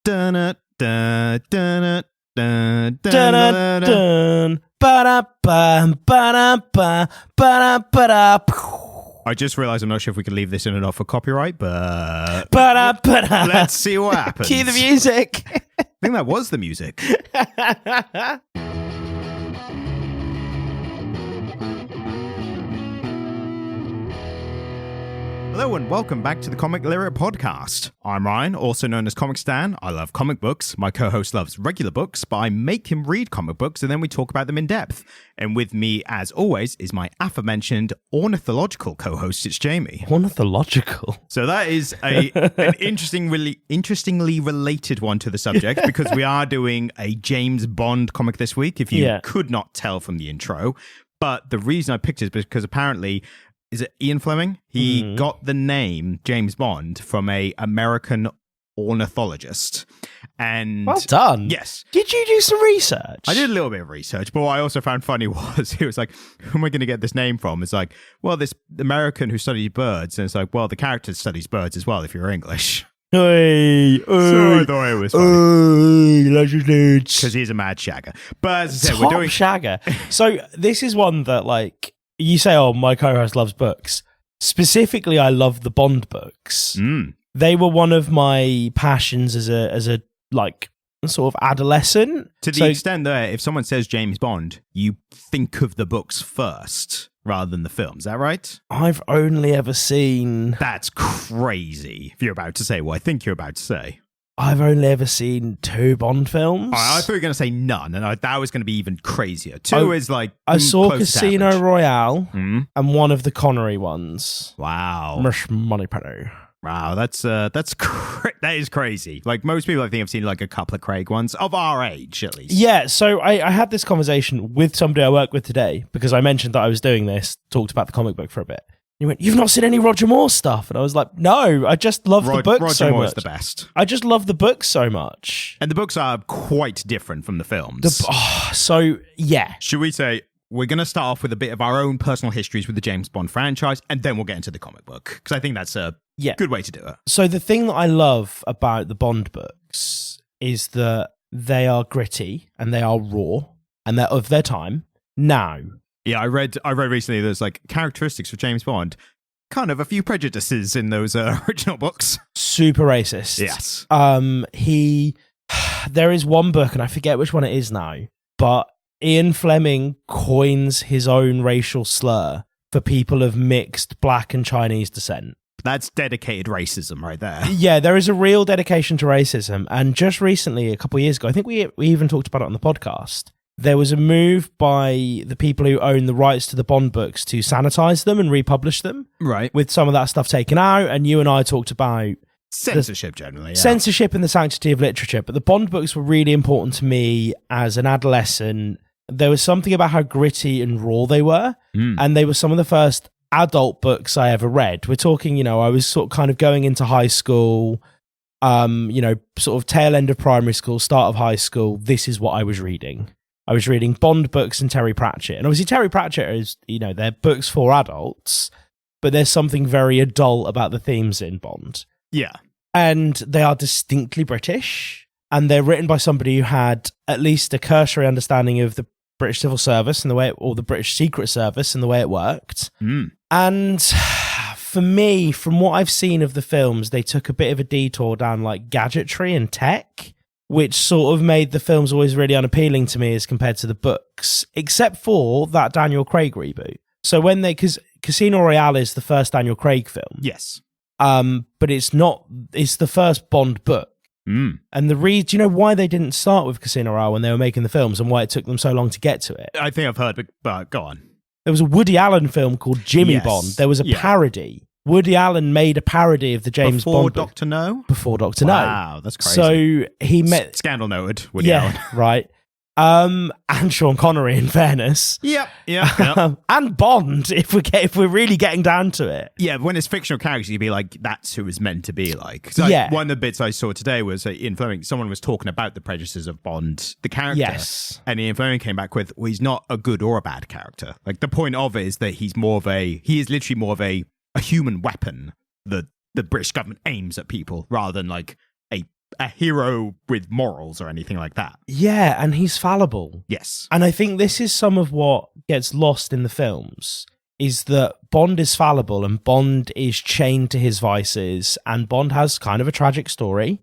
Dun, dun, dun, dun, dun, Dun, dun, dun. dun, ba-da-ba, ba-da-ba, ba-da-ba-da. I just realised I'm not sure if we can leave this in or not for copyright, but Ba-da-ba-da. let's see what happens. Cue the music. I think that was the music. Hello and welcome back to the Comic Lyric Podcast. I'm Ryan, also known as Comic Stan. I love comic books. My co-host loves regular books, but I make him read comic books and then we talk about them in depth. And with me, as always, is my aforementioned ornithological co-host. It's Jamie. Ornithological. So that is an interestingly related one to the subject because we are doing a James Bond comic this week, if you could not tell from the intro. But the reason I picked it is because apparently... Is it Ian Fleming? He got the name James Bond from a American ornithologist. And well done. Yes. Did you do some research? I did a little bit of research, but what I also found funny was he was like, who am I going to get this name from? It's like, well, this American who studies birds. And it's like, well, the character studies birds as well if you're English. Hey, So I thought it was funny. Because Because he's a mad shagger. But as I said, we're we're doing... shagger. So this is one that, like, you say, oh, my co-host loves books. Specifically, I love the Bond books. They were one of my passions as a like sort of adolescent. To the extent that if someone says James Bond, you think of the books first rather than the films. Is that right? I've only ever seen... That's crazy if you're about to say what I think you're about to say. I've only ever seen 2 Bond films. I thought you were going to say none, and that was going to be even crazier. 2 is like... I saw close to Casino average. Royale and one of the Connery ones. Wow. Mush Money Penny. Wow, that is crazy. Like, most people, I think, have seen like a couple of Craig ones, of our age, at least. Yeah, so I had this conversation with somebody I work with today, because I mentioned that I was doing this, talked about the comic book for a bit. He went, "You've not seen any Roger Moore stuff?" And I was like, "No, I just love the books so much. Roger Moore's the best. I just love the books so much." And the books are quite different from the films. Yeah. Should we say... We're going to start off with a bit of our own personal histories with the James Bond franchise, and then we'll get into the comic book, because I think that's a good way to do it. So the thing that I love about the Bond books is that they are gritty, and they are raw, and they're of their time. Now... Yeah, I read recently there's like characteristics of James Bond, kind of a few prejudices in those original books. Super racist. Yes. There is one book, and I forget which one it is now, but Ian Fleming coins his own racial slur for people of mixed black and Chinese descent. That's dedicated racism right there. Yeah, there is a real dedication to racism. And just recently, a couple of years ago, I think we even talked about it on the podcast, there was a move by the people who own the rights to the Bond books to sanitize them and republish them. Right. With some of that stuff taken out. And you and I talked about censorship generally. Yeah. Censorship and the sanctity of literature. But the Bond books were really important to me as an adolescent. There was something about how gritty and raw they were. And they were some of the first adult books I ever read. We're talking, I was sort of kind of going into high school, sort of tail end of primary school, start of high school. This is what I was reading. I was reading Bond books and Terry Pratchett. And obviously Terry Pratchett is, they're books for adults, but there's something very adult about the themes in Bond. Yeah. And they are distinctly British. And they're written by somebody who had at least a cursory understanding of the British Civil Service and or the British Secret Service and the way it worked. And for me, from what I've seen of the films, they took a bit of a detour down like gadgetry and tech, which sort of made the films always really unappealing to me as compared to the books, except for that Daniel Craig reboot. So because Casino Royale is the first Daniel Craig film. Yes. But it's the first Bond book. And do you know why they didn't start with Casino Royale when they were making the films and why it took them so long to get to it? I think I've heard, but go on. There was a Woody Allen film called Jimmy Bond. There was a parody. Woody Allen made a parody of the James Bond book. Dr. No? Before Dr. No. Wow, that's crazy. So he met... Scandal noted, Woody Allen. Right. And Sean Connery, in fairness. Yep. And Bond, if we're really getting down to it. Yeah, when it's fictional characters, you'd be like, that's who it's meant to be like. One of the bits I saw today was Ian Fleming, someone was talking about the prejudices of Bond, the character. Yes. And Ian Fleming came back with, well, he's not a good or a bad character. Like, the point of it is that he is literally more of a human weapon that the British government aims at people rather than like a a hero with morals or anything like that. Yeah, and he's fallible. Yes. And I think this is some of what gets lost in the films, is that Bond is fallible and Bond is chained to his vices, and Bond has kind of a tragic story.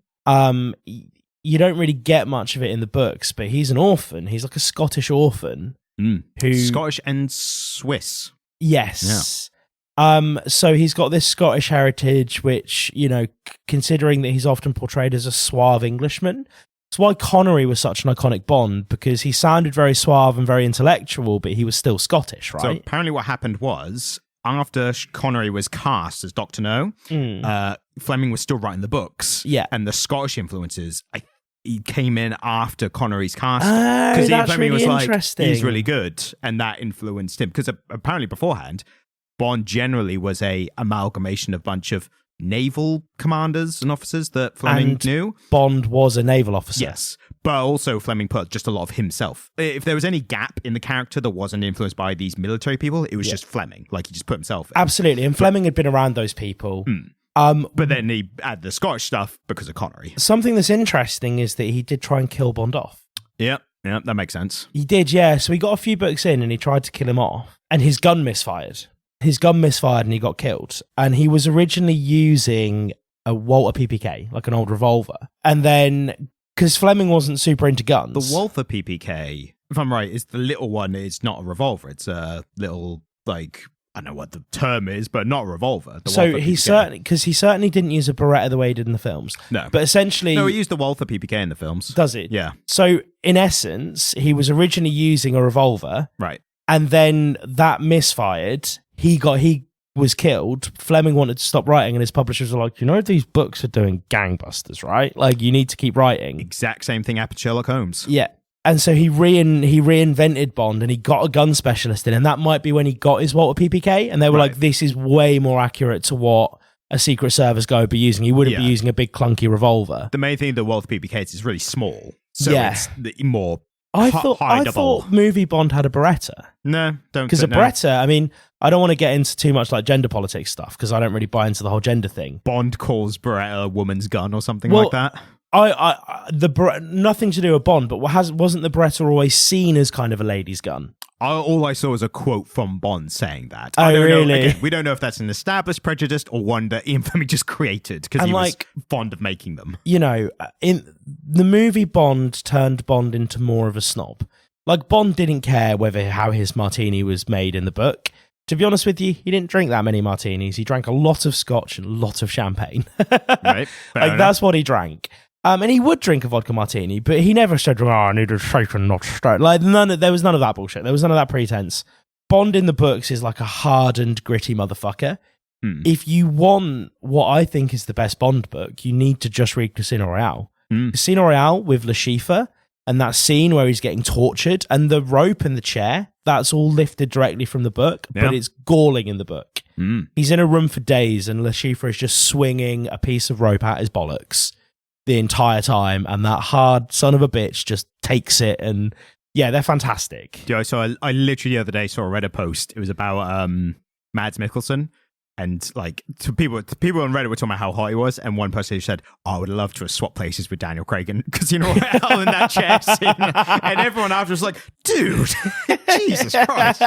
You don't really get much of it in the books, but he's an orphan. He's like a Scottish orphan. Who Scottish and Swiss. Yes. So he's got this Scottish heritage, which, you know, considering that he's often portrayed as a suave Englishman. That's why Connery was such an iconic Bond, because he sounded very suave and very intellectual, but he was still Scottish, right? So apparently what happened was, after Connery was cast as Dr. No, Fleming was still writing the books. Yeah. And the Scottish influences, he came in after Connery's cast. Oh, that's Fleming really was interesting. He's really good. And that influenced him. Because apparently beforehand, Bond generally was a amalgamation of a bunch of naval commanders and officers that Fleming knew. Bond was a naval officer. Yes. But also Fleming put just a lot of himself. If there was any gap in the character that wasn't influenced by these military people, it was just Fleming. Like, he just put himself in. Absolutely. And Fleming had been around those people. But then he had the Scottish stuff because of Connery. Something that's interesting is that he did try and kill Bond off. Yeah, that makes sense. He did, yeah. So he got a few books in and he tried to kill him off. And his gun misfired. And he got killed. And he was originally using a Walther PPK, like an old revolver. And then, because Fleming wasn't super into guns. The Walther PPK, if I'm right, is the little one. It's not a revolver. It's a little, like, I don't know what the term is, but not a revolver. So he certainly didn't use a Beretta the way he did in the films. No. But essentially... No, he used the Walther PPK in the films. Does it? Yeah. So in essence, he was originally using a revolver. Right. And then that misfired. He was killed. Fleming wanted to stop writing, and his publishers were like, you know, these books are doing gangbusters, right? Like, you need to keep writing. Exact same thing happened to Sherlock Holmes. Yeah. And so he reinvented Bond, and he got a gun specialist in, and that might be when he got his Walther PPK, and they were like, this is way more accurate to what a Secret Service guy would be using. He wouldn't be using a big clunky revolver. The main thing, the Walther PPK is really small. So it's more I thought movie Bond had a Beretta. No, don't. Because a Beretta, I mean, I don't want to get into too much like gender politics stuff, because I don't really buy into the whole gender thing. Bond calls Beretta a woman's gun or something like that. Nothing to do with Bond, but wasn't the Beretta always seen as kind of a lady's gun? All I saw was a quote from Bond saying that. Oh, really? Again, we don't know if that's an established prejudice or one that Ian Fleming just created because he was fond of making them. You know, in the movie Bond turned Bond into more of a snob. Like, Bond didn't care how his martini was made in the book. To be honest with you, he didn't drink that many martinis. He drank a lot of scotch and a lot of champagne. Right. That's what he drank. And he would drink a vodka martini, but he never said, I need a shaken, not straight. Like, there was none of that bullshit. There was none of that pretense. Bond in the books is like a hardened, gritty motherfucker. If you want what I think is the best Bond book, you need to just read Casino Royale. Casino Royale with Le Chiffre, and that scene where he's getting tortured, and the rope and the chair, that's all lifted directly from the book, but it's galling in the book. He's in a room for days, and Le Chiffre is just swinging a piece of rope at his bollocks the entire time, and that hard son of a bitch just takes it, and they're fantastic. Yeah, so I literally the other day saw a Reddit post. It was about Mads Mikkelsen, and like people on Reddit were talking about how hot he was, and one person said, I would love to have swapped places with Daniel Craig in Casino Royale in that chair scene, and everyone after was like, dude, Jesus Christ,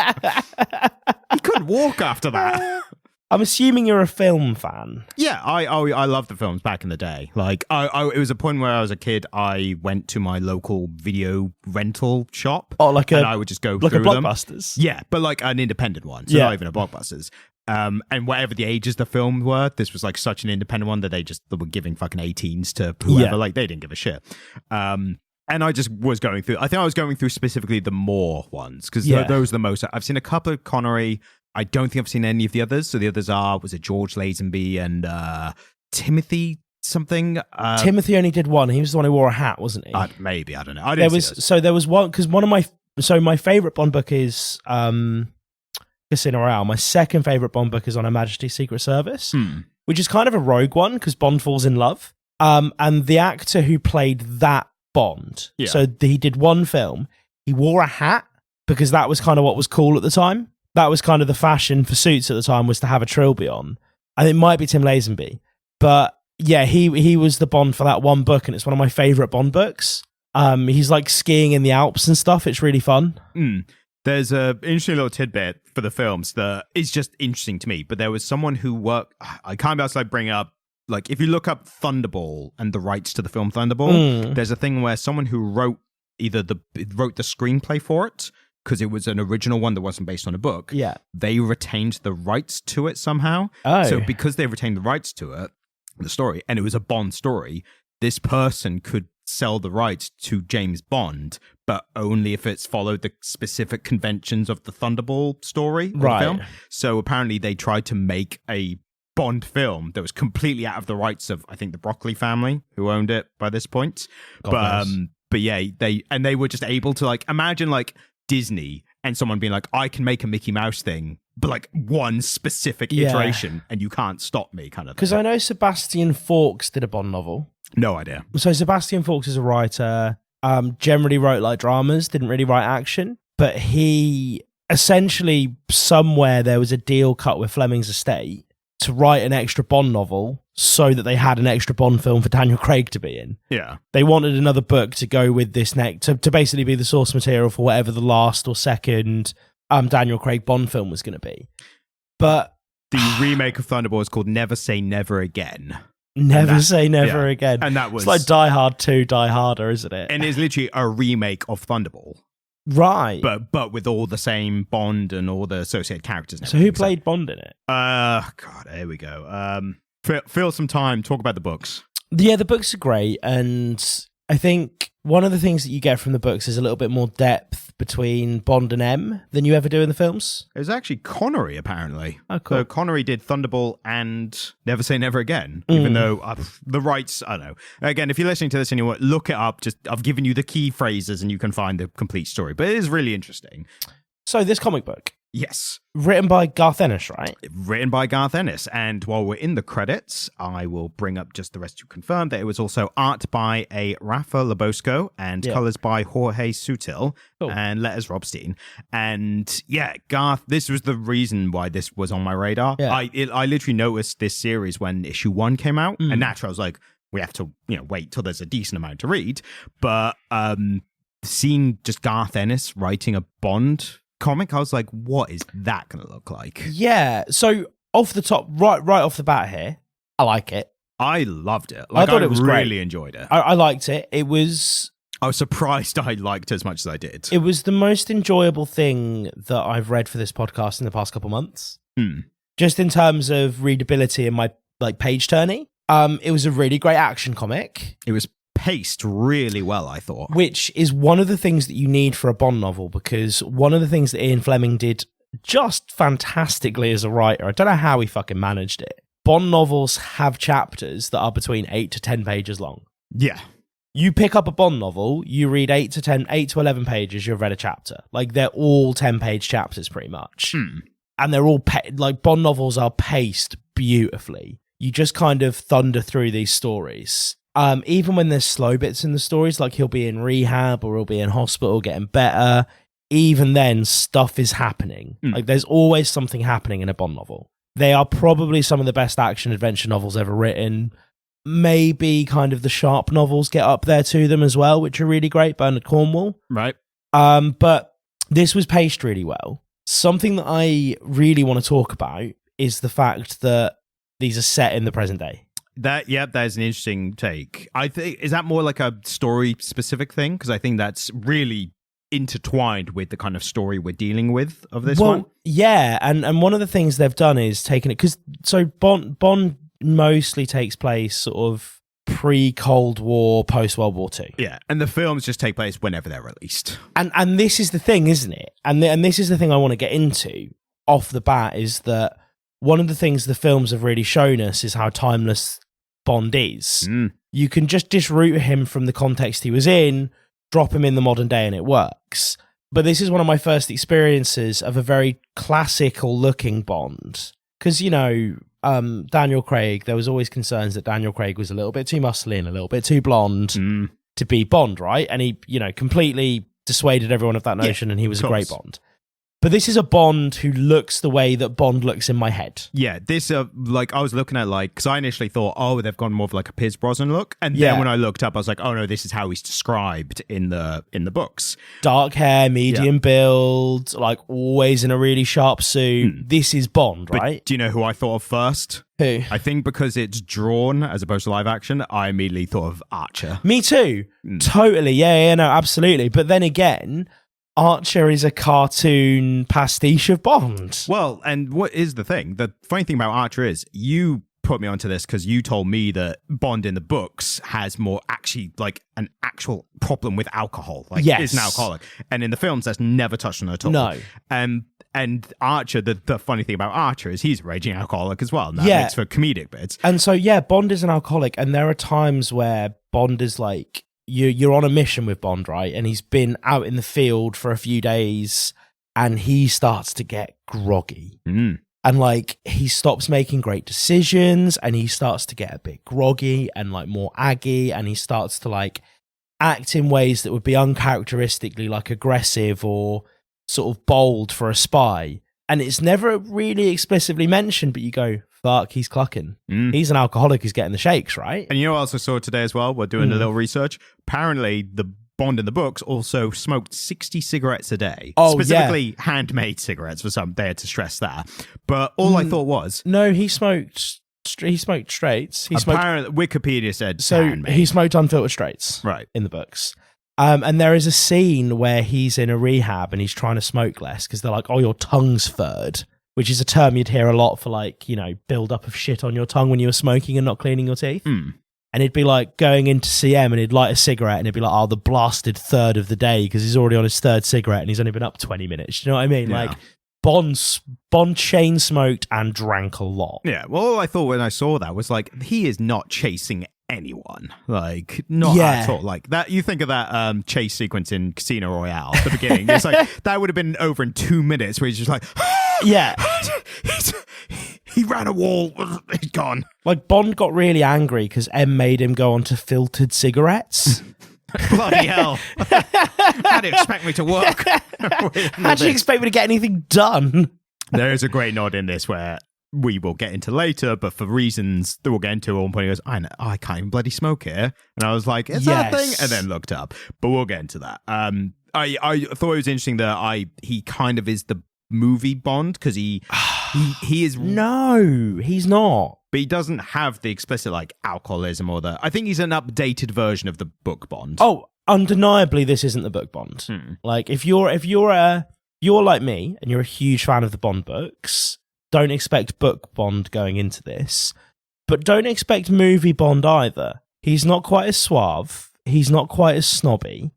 he couldn't walk after that. I'm assuming you're a film fan. Yeah, I loved the films back in the day. Like, it was a point where I was a kid. I went to my local video rental shop. Oh, and I would just go through them. Like a Blockbusters. Yeah, but like an independent one, so not even a Blockbusters. And whatever the ages the films were, this was like such an independent one that they were giving fucking 18s to whoever. Yeah. Like, they didn't give a shit. And I just was going through. I think I was going through specifically the Moore ones because those are the most. I've seen a couple of Connery. I don't think I've seen any of the others. So the others was it George Lazenby and Timothy something? Timothy only did one. He was the one who wore a hat, wasn't he? Maybe, I don't know. There was one, because my favorite Bond book is Casino Royale. My second favorite Bond book is On Her Majesty's Secret Service, which is kind of a rogue one because Bond falls in love. And the actor who played that Bond, so he did one film, he wore a hat because that was kind of what was cool at the time. That was kind of the fashion for suits at the time, was to have a trilby on. And it might be Tim Lazenby, but Yeah, he was the Bond for that one book, and it's one of my favourite Bond books. He's like skiing in the Alps and stuff. It's really fun. There's a interesting little tidbit for the films that is just interesting to me. But there was someone who worked. I can't be able to like bring up. Like, if you look up Thunderball and the rights to the film Thunderball, there's a thing where someone who wrote the screenplay for it, because it was an original one that wasn't based on a book. Yeah, they retained the rights to it somehow. So because they retained the rights to it, the story, and it was a Bond story, this person could sell the rights to James Bond, but only if it's followed the specific conventions of the Thunderball story or film. So apparently they tried to make a Bond film that was completely out of the rights of, I think, the Broccoli family, who owned it by this point. But yeah, they were just able to, like, imagine like Disney and someone being like, I can make a Mickey Mouse thing, but like one specific iteration, and you can't stop me, kind of. Because I know Sebastian Faulks did a Bond novel. No idea. So Sebastian Faulks is a writer, generally wrote like dramas, didn't really write action, but he essentially, somewhere there was a deal cut with Fleming's estate to write an extra Bond novel so that they had an extra Bond film for Daniel Craig to be in. Yeah. They wanted another book to go with this next, to basically be the source material for whatever the last or second Daniel Craig Bond film was going to be. But the remake of Thunderball is called Never Say Never Again. Never Say Never Again. And that was... It's like Die Hard 2, Die Harder, isn't it? And it's literally a remake of Thunderball. Right. But with all the same Bond and all the associated characters. So who played Bond in it? God, here we go. Fill some time, talk about the books. Yeah, the books are great, and I think one of the things that you get from the books is a little bit more depth between Bond and M than you ever do in the films. It was actually Connery, apparently. Oh, cool. So Connery did Thunderball and Never Say Never Again, even though the rights, I don't know. Again, if you're listening to this and you want, look it up, I've given you the key phrases and you can find the complete story. But it is really interesting. So this comic book. Yes. Written by Garth Ennis, right? Written by Garth Ennis. And while we're in the credits, I will bring up just the rest to confirm that it was also art by a Rapha Lobosco and colours by Jorge Sutil and letters Rob Steen. And yeah, Garth, this was the reason why this was on my radar. Yeah. I literally noticed this series when issue 1 came out. And naturally I was like, we have to wait till there's a decent amount to read. But seeing just Garth Ennis writing a Bond comic, I was like, what is that going to look like? Yeah, so off the top, right off the bat here, I like it. I loved it. Like, I thought it was really great. Enjoyed it. I liked it. I was surprised I liked it as much as I did. It was the most enjoyable thing that I've read for this podcast in the past couple months. Just in terms of readability and my like page turning. It was a really great action comic. It was paced really well, I thought. Which is one of the things that you need for a Bond novel, because one of the things that Ian Fleming did just fantastically as a writer, I don't know how he fucking managed it. Bond novels have chapters that are between 8 to 10 pages long. Yeah. You pick up a Bond novel, you read 8 to 11 pages, you've read a chapter. Like, they're all 10-page chapters pretty much. And they're all, like, Bond novels are paced beautifully. You just kind of thunder through these stories. Even when there's slow bits in the stories, like he'll be in rehab or he'll be in hospital getting better, even then stuff is happening. Like, there's always something happening in a Bond novel. They are probably some of the best action adventure novels ever written. Maybe kind of the Sharp novels get up there to them as well, which are really great. Bernard Cornwell. Right. But this was paced really well. Something that I really want to talk about is the fact that these are set in the present day. That is an interesting take. I think, is that more like a story specific thing? Because I think that's really intertwined with the kind of story we're dealing with of this one. Yeah, and one of the things they've done is taken it, because so Bond mostly takes place sort of pre-Cold War, post-World War II. Yeah, and the films just take place whenever they're released. And this is the thing, isn't it? And this is the thing I want to get into off the bat, is that one of the things the films have really shown us is how timeless Bond is. You can just disroot him from the context he was in, drop him in the modern day, and it works. But this is one of my first experiences of a very classical looking Bond. Because, Daniel Craig, there was always concerns that Daniel Craig was a little bit too muscly and a little bit too blonde to be Bond, right? And he, completely dissuaded everyone of that notion, and he was a great Bond. But this is a Bond who looks the way that Bond looks in my head. Yeah, this like I was looking at because I initially thought, oh, they've gone more of like a Pierce Brosnan look, and then when I looked up, I was like, oh no, this is how he's described in the books. Dark hair, medium build, like always in a really sharp suit. This is Bond, right? But do you know who I thought of first? Who? I think because it's drawn as opposed to live action, I immediately thought of Archer. Me too. Totally. Yeah, no, absolutely. But then again, Archer is a cartoon pastiche of Bond. Well, and what is the thing? The funny thing about Archer is you put me onto this because you told me that Bond in the books has more actually like an actual problem with alcohol. Like, is an alcoholic. And in the films, that's never touched on at all. No. And Archer, the funny thing about Archer is he's a raging alcoholic as well. And that makes for comedic bits. And so, Bond is an alcoholic. And there are times where Bond is like, you're on a mission with Bond, right? And he's been out in the field for a few days and he starts to get groggy. And like he stops making great decisions and he starts to get a bit groggy and like more aggy, and he starts to like act in ways that would be uncharacteristically like aggressive or sort of bold for a spy. And it's never really explicitly mentioned, but you go, fuck, he's clucking. He's an alcoholic who's getting the shakes, right? And you know what else I saw today as well? We're doing a little research. Apparently, the Bond in the books also smoked 60 cigarettes a day. Specifically handmade cigarettes for some. They had to stress that. But all I thought was... No, he smoked straights. Apparently, Wikipedia said handmade. He smoked unfiltered straights. Right. In the books. And there is a scene where he's in a rehab and he's trying to smoke less because they're like, oh, your tongue's furred, which is a term you'd hear a lot for like, you know, build up of shit on your tongue when you were smoking and not cleaning your teeth. And he'd be like going into CM and he'd light a cigarette and he'd be like, oh, the blasted third of the day because he's already on his third cigarette and he's only been up 20 minutes. You know what I mean? Yeah. Like Bond chain smoked and drank a lot. Yeah. Well, all I thought when I saw that was like, he is not chasing anyone, like not at all. Like that, you think of that chase sequence in Casino Royale at the beginning. It's like that would have been over in 2 minutes where he's just like, he ran a wall, he's gone. Like Bond got really angry because M made him go on to filtered cigarettes. Bloody hell. How do you expect me to work? How do you expect me to get anything done? There is a great nod in this where we will get into later, but for reasons that we'll get into, at one point he goes, I can't even bloody smoke here. And I was like, is that a thing? And then looked up. But we'll get into that. I thought it was interesting that he kind of is the movie Bond, because he is... No, he's not. But he doesn't have the explicit like alcoholism or the... I think he's an updated version of the book Bond. Oh, undeniably this isn't the book Bond. Like if you're like me and you're a huge fan of the Bond books, don't expect book Bond going into this, but don't expect movie Bond either. He's not quite as suave. He's not quite as snobby.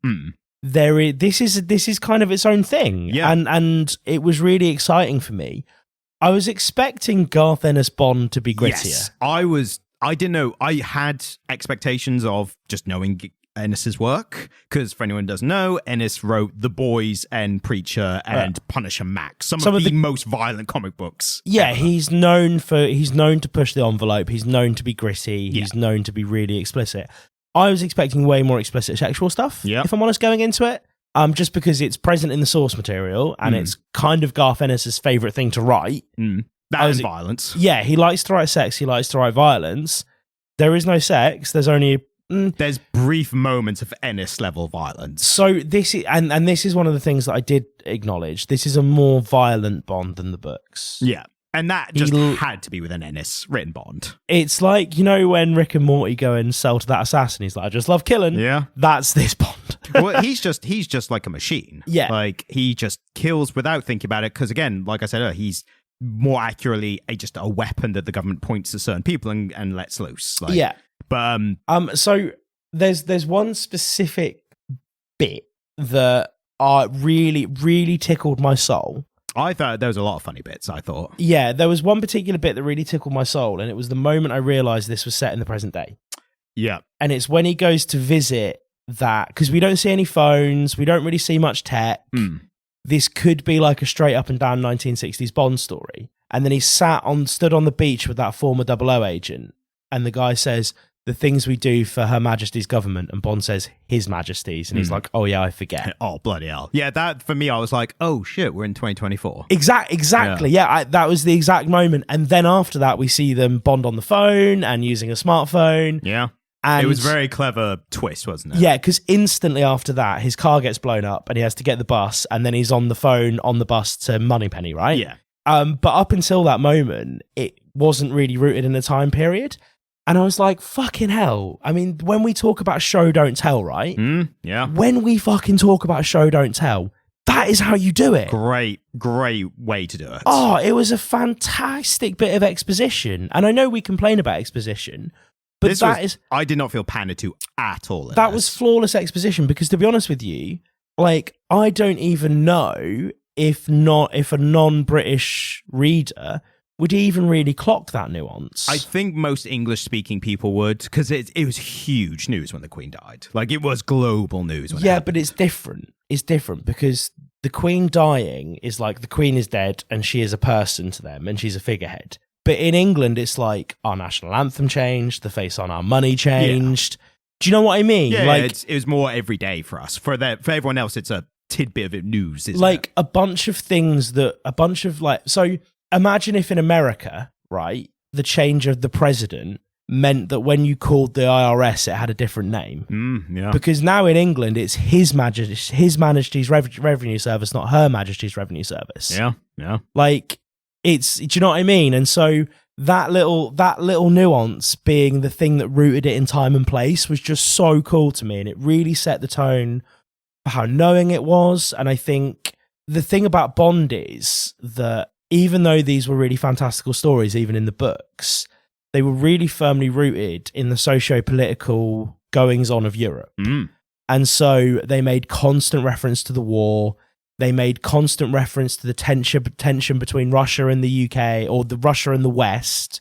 This is kind of its own thing. Yeah. And it was really exciting for me. I was expecting Garth Ennis Bond to be grittier. Yes, I didn't know. I had expectations of just knowing Ennis's work, because for anyone who doesn't know, Ennis wrote The Boys and Preacher and Punisher Max, some of the most violent comic books. Yeah, ever. He's known to push the envelope. He's known to be gritty. He's known to be really explicit. I was expecting way more explicit sexual stuff, if I'm honest, going into it. Just because it's present in the source material and it's kind of Garth Ennis' favourite thing to write. That is violence. Yeah, he likes to write sex. He likes to write violence. There is no sex. There's only... There's brief moments of Ennis level violence. So this is, and this is one of the things that I did acknowledge. This is a more violent Bond than the books. Yeah. And that just had to be with an Ennis written Bond. It's like, you know, when Rick and Morty go and sell to that assassin, he's like, I just love killing. Yeah. That's this Bond. Well, he's just like a machine. Yeah. Like, he just kills without thinking about it. Because again, like I said, he's more accurately just a weapon that the government points to certain people and lets loose. Like, yeah. But so there's one specific bit that really, really tickled my soul. I thought there was a lot of funny bits, I thought. Yeah, there was one particular bit that really tickled my soul, and it was the moment I realised this was set in the present day. Yeah. And it's when he goes to visit that, because we don't see any phones, we don't really see much tech. This could be like a straight up and down 1960s Bond story. And then he stood on the beach with that former 00 agent, and the guy says, the things we do for Her Majesty's government, and Bond says His Majesty's, and he's like, oh yeah, I forget. Oh, bloody hell. Yeah, that for me, I was like, oh shit, we're in 2024. Exactly. Yeah, that was the exact moment. And then after that, we see them Bond on the phone and using a smartphone. Yeah. And it was a very clever twist, wasn't it? Yeah, because instantly after that, his car gets blown up and he has to get the bus, and then he's on the phone on the bus to Moneypenny, right? Yeah. But up until that moment, it wasn't really rooted in a time period. And I was like, fucking hell. I mean, when we talk about show, don't tell, right? Yeah. When we fucking talk about show, don't tell, that is how you do it. Great way to do it. Oh, it was a fantastic bit of exposition. And I know we complain about exposition, but I did not feel pandered to at all. That was flawless exposition, because to be honest with you, like, I don't even know if a non-British reader would even really clock that nuance. I think most English-speaking people would, because it was huge news when the Queen died. Like, it was global news. But it's different. It's different because the Queen dying is like the Queen is dead and she is a person to them and she's a figurehead. But in England, it's like our national anthem changed, the face on our money changed. Yeah. Do you know what I mean? Yeah, like, it was more every day for us. For everyone else, it's a tidbit of news, isn't like it? A bunch of things so imagine if in America, right, the change of the president meant that when you called the IRS, it had a different name. Yeah. Because now in England, it's His Majesty's Revenue Service, not Her Majesty's Revenue Service. Yeah. Like, do you know what I mean? And so that little nuance being the thing that rooted it in time and place was just so cool to me, and it really set the tone for how knowing it was. And I think the thing about Bond is that even though these were really fantastical stories, even in the books, they were really firmly rooted in the socio-political goings-on of Europe. And so they made constant reference to the war. They made constant reference to the tension between Russia and the UK, or the Russia and the West,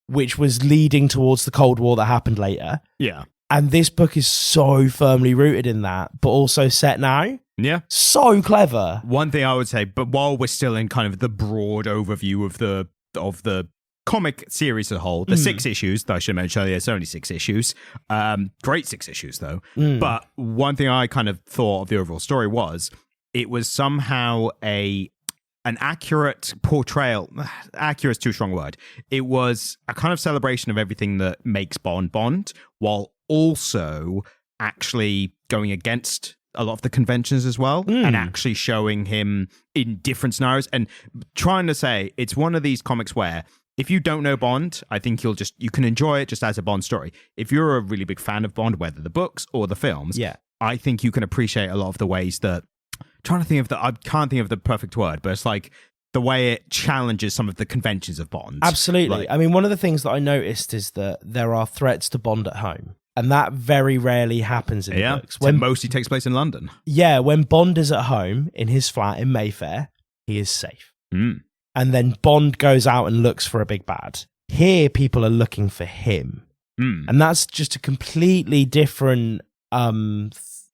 which was leading towards the Cold War that happened later. Yeah. And this book is so firmly rooted in that, but also set now. Yeah. So clever. One thing I would say, but while we're still in kind of the broad overview of the comic series as a whole, the 6 issues, that I should mention earlier, it's only 6 issues. Great 6 issues, though. But one thing I kind of thought of the overall story was it was somehow an accurate portrayal. Accurate is too strong a word. It was a kind of celebration of everything that makes Bond, while also actually going against a lot of the conventions as well, and actually showing him in different scenarios and trying to say it's one of these comics where if you don't know Bond, I think you can enjoy it just as a Bond story. If you're a really big fan of Bond, whether the books or the films, I think you can appreciate a lot of the ways that I can't think of the perfect word, but it's like the way it challenges some of the conventions of Bond. Absolutely. Like, I mean, one of the things that I noticed is that there are threats to Bond at home. And that very rarely happens in the books. When mostly takes place in London. Yeah, when Bond is at home in his flat in Mayfair, he is safe. And then Bond goes out and looks for a big bad. Here, people are looking for him. And that's just a completely different...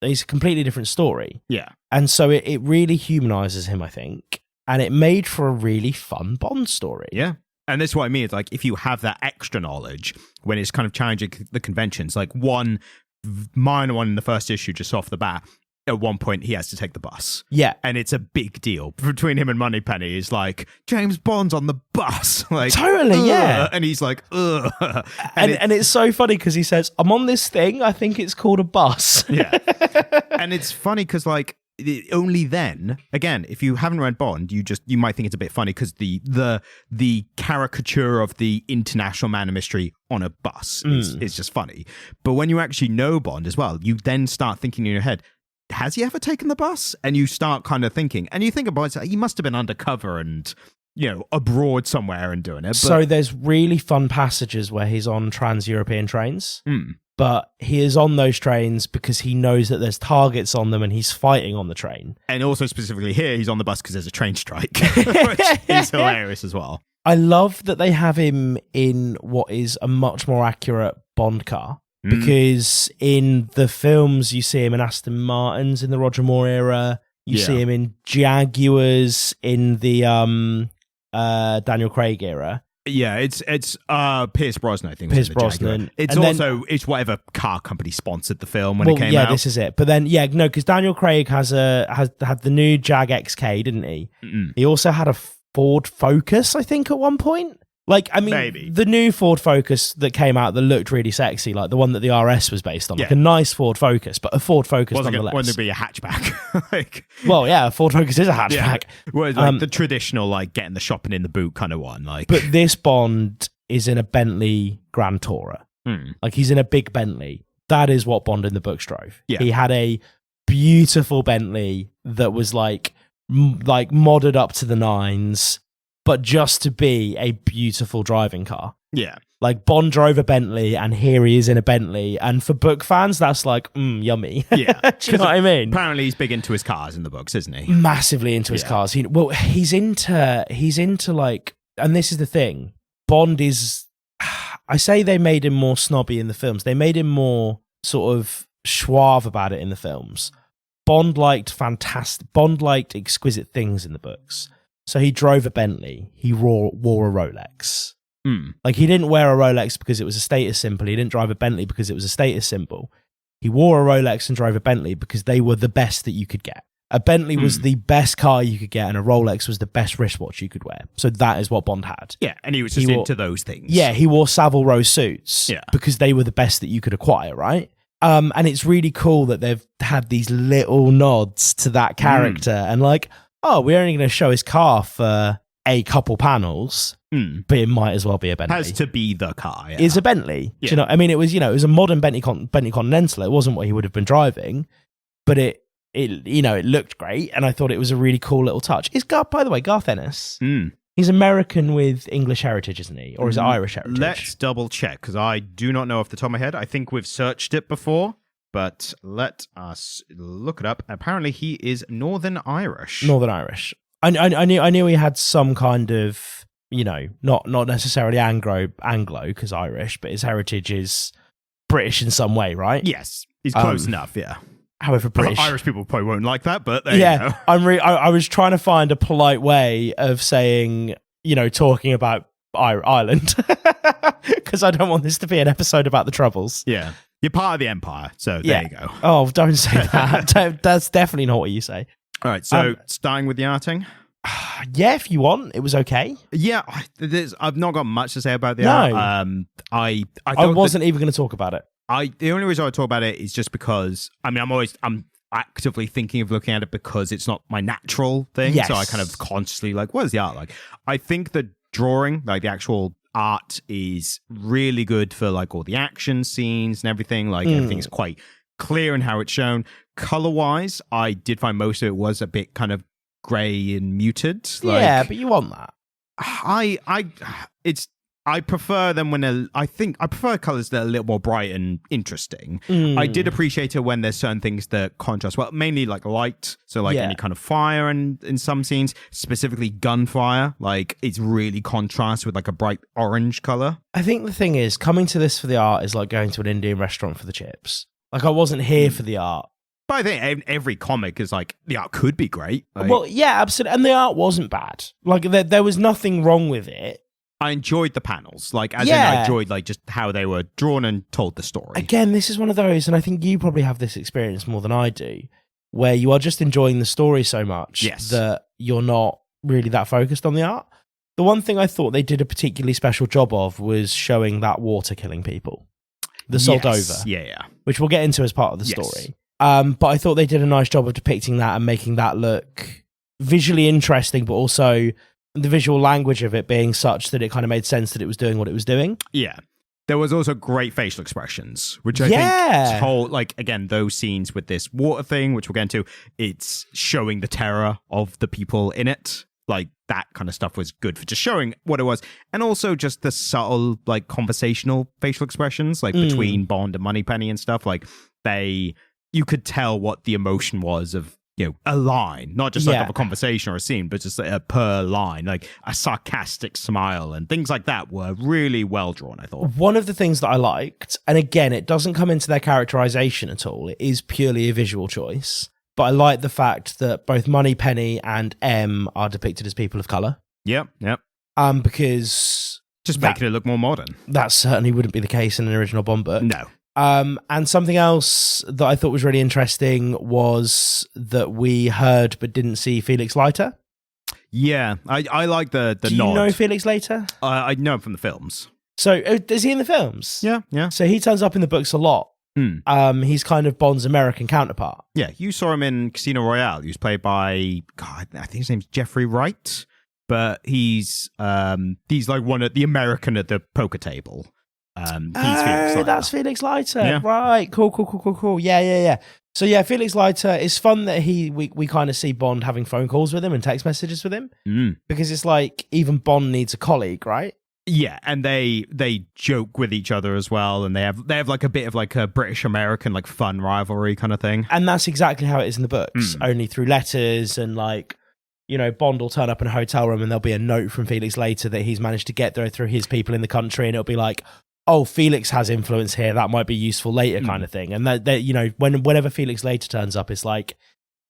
it's a completely different story. Yeah. And so it really humanizes him, I think. And it made for a really fun Bond story. Yeah. And that's what I mean. It's like if you have that extra knowledge when it's kind of challenging the conventions, like one minor one in the first issue just off the bat, at one point he has to take the bus. Yeah. And it's a big deal between him and Moneypenny. It's like, James Bond's on the bus. Like, totally, yeah. And he's like, ugh. And it's so funny because he says, I'm on this thing, I think it's called a bus. Yeah. And it's funny because like, only then, again, if you haven't read Bond, you might think it's a bit funny because the caricature of the international man of mystery on a bus is just funny. But when you actually know Bond as well, you then start thinking in your head, has he ever taken the bus? And you start kind of thinking, and you think about it, he must have been undercover and, abroad somewhere and doing it. But so there's really fun passages where he's on trans-European trains. But he is on those trains because he knows that there's targets on them and he's fighting on the train. And also specifically here, he's on the bus because there's a train strike, which is hilarious as well. I love that they have him in what is a much more accurate Bond car. Because in the films, you see him in Aston Martins in the Roger Moore era. You see him in Jaguars in the Daniel Craig era. Yeah, it's Pierce Brosnan, I think. Pierce Brosnan. It's whatever car company sponsored the film when it came out. Yeah, this is it. But then, because Daniel Craig had the new Jag XK, didn't he? Mm-mm. He also had a Ford Focus, I think, at one point. Maybe. The new Ford Focus that came out that looked really sexy, like the one that the RS was based on, like a nice Ford Focus, but a Ford Focus nonetheless. Wasn't it be a hatchback? A Ford Focus is a hatchback. Yeah. Whereas the traditional, getting the shopping in the boot kind of one. But this Bond is in a Bentley Grand Tourer. He's in a big Bentley. That is what Bond in the books drove. Yeah. He had a beautiful Bentley that was modded up to the nines, but just to be a beautiful driving car. Yeah. Bond drove a Bentley and here he is in a Bentley. And for book fans, that's yummy. Yeah. Do you know what I mean? Apparently he's big into his cars in the books, isn't he? Massively into his cars. He's into and this is the thing. Bond is, I say they made him more snobby in the films. They made him more sort of suave about it in the films. Bond liked exquisite things in the books. So he drove a Bentley. He wore a Rolex. He didn't wear a Rolex because it was a status symbol. He didn't drive a Bentley because it was a status symbol. He wore a Rolex and drove a Bentley because they were the best that you could get. A Bentley was the best car you could get, and a Rolex was the best wristwatch you could wear. So that is what Bond had. Yeah, and he was just into those things. Yeah, he wore Savile Row suits because they were the best that you could acquire, right? And it's really cool that they've had these little nods to that character and we're only going to show his car for a couple panels, but it might as well be a Bentley. Has to be the car. Yeah. Is a Bentley. Yeah. Do you know? I mean, it was a modern Bentley Continental. It wasn't what he would have been driving, but it looked great, and I thought it was a really cool little touch. By the way, Garth Ennis. He's American with English heritage, isn't he? Or is it Irish heritage? Let's double check, because I do not know off the top of my head. I think we've searched it before, but let us look it up. Apparently, he is Northern Irish. Northern Irish. I knew he had some kind of, not necessarily Anglo, because Irish, but his heritage is British in some way, right? Yes, he's close enough, yeah. However, British. Irish people probably won't like that, but there you go. I was trying to find a polite way of saying, talking about Ireland, because I don't want this to be an episode about the Troubles. Yeah. You're part of the Empire, so there you go. Oh, don't say that. That's definitely not what you say. All right, so starting with the arting? Yeah, if you want. It was okay. Yeah, I've not got much to say about the art. I wasn't even going to talk about it. The only reason I talk about it is just because, I'm actively thinking of looking at it because it's not my natural thing. Yes. So I kind of consciously what is the art like? I think the drawing, the actual art is really good for all the action scenes and everything. Everything's quite clear in how it's shown. Color-wise, I did find most of it was a bit kind of grey and muted. But you want that. I prefer them I prefer colors that are a little more bright and interesting. I did appreciate it when there's certain things that contrast well, mainly light, so any kind of fire and in some scenes, specifically gunfire, it's really contrast with a bright orange color. I think the thing is, coming to this for the art is like going to an Indian restaurant for the chips. I wasn't here for the art. But I think every comic is the art could be great. Well, yeah, absolutely. And the art wasn't bad. There was nothing wrong with it. I enjoyed the panels, I enjoyed just how they were drawn and told the story. Again, this is one of those, and I think you probably have this experience more than I do, where you are just enjoying the story so much that you're not really that focused on the art. The one thing I thought they did a particularly special job of was showing that water killing people, the Soldova, which we'll get into as part of the story. But I thought they did a nice job of depicting that and making that look visually interesting, but also the visual language of it being such that it kind of made sense that it was doing what it was doing. Yeah. There was also great facial expressions, which I think told, again, those scenes with this water thing, which we'll get into, it's showing the terror of the people in it. That kind of stuff was good for just showing what it was. And also just the subtle, conversational facial expressions, between Bond and Moneypenny and stuff. You could tell what the emotion was of, a line, not just of a conversation or a scene, but just per line, a sarcastic smile and things like that were really well drawn, I thought. One of the things that I liked, and again, it doesn't come into their characterization at all, it is purely a visual choice, but I like the fact that both Moneypenny and M are depicted as people of color. Yep. Because Just making it look more modern. That certainly wouldn't be the case in an original Bond book. No. And something else that I thought was really interesting was that we heard but didn't see Felix Leiter. Yeah, I like the nod. Do you know Felix Leiter? I know him from the films. So, is he in the films? Yeah. So he turns up in the books a lot. He's kind of Bond's American counterpart. Yeah, you saw him in Casino Royale. He was played by, God, I think his name's Jeffrey Wright, but he's like one of the American at the poker table. He's Felix Leiter. That's Felix Leiter. Yeah. Right. Cool. Yeah. So yeah, Felix Leiter, it's fun that we kind of see Bond having phone calls with him and text messages with him. Because it's like even Bond needs a colleague, right? Yeah, and they joke with each other as well, and they have like a bit of like a British American like fun rivalry kind of thing. And that's exactly how it is in the books, only through letters and like, you know, Bond will turn up in a hotel room and there'll be a note from Felix Leiter that he's managed to get there through his people in the country, and it'll be like, oh, Felix has influence here, that might be useful later kind of thing. And that you know, whenever Felix Leiter turns up, it's like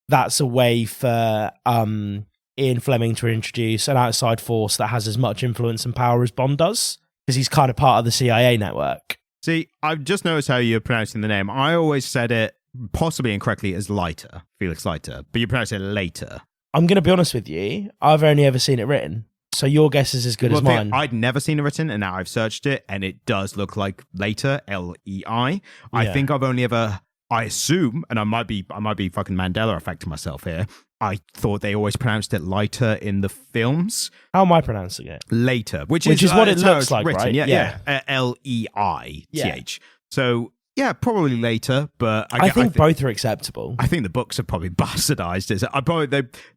that's a way for Ian Fleming to introduce an outside force that has as much influence and power as Bond does, because he's kind of part of the CIA network. See, I've just noticed how you're pronouncing the name. I always said it, possibly incorrectly, as Leiter, Felix Leiter, but you pronounce it later. I'm going to be honest with you, I've only ever seen it written, so your guess is as good as mine. I'd never seen it written, and now I've searched it, and it does look like Later, L-E-I. I think I've only ever, I assume, and I might be fucking Mandela affecting myself here, I thought they always pronounced it Leiter in the films. How am I pronouncing it? Later, which is what it looks like, written. right? Yeah. L-E-I-T-H. Yeah. So, yeah, probably Later, but I think both are acceptable. I think the books have probably bastardized it.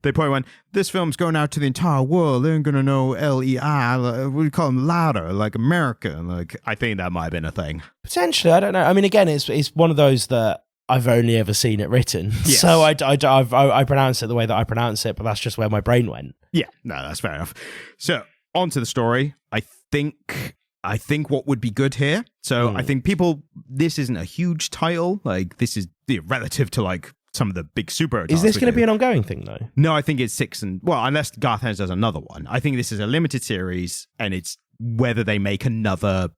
They probably went, this film's going out to the entire world. They're going to know L-E-I. We call them louder, like America. Like, I think that might have been a thing. Potentially, I don't know. I mean, again, it's one of those that I've only ever seen it written. Yes. So I pronounce it the way that I pronounce it, but that's just where my brain went. Yeah, no, that's fair enough. So, on to the story. I think what would be good here. So I think this isn't a huge title. Like, this is relative to like some of the big super. Is this going to be an ongoing thing though? No, I think it's 6 and, well, unless Garth Ennis does another one. I think this is a limited series, and it's whether they make another,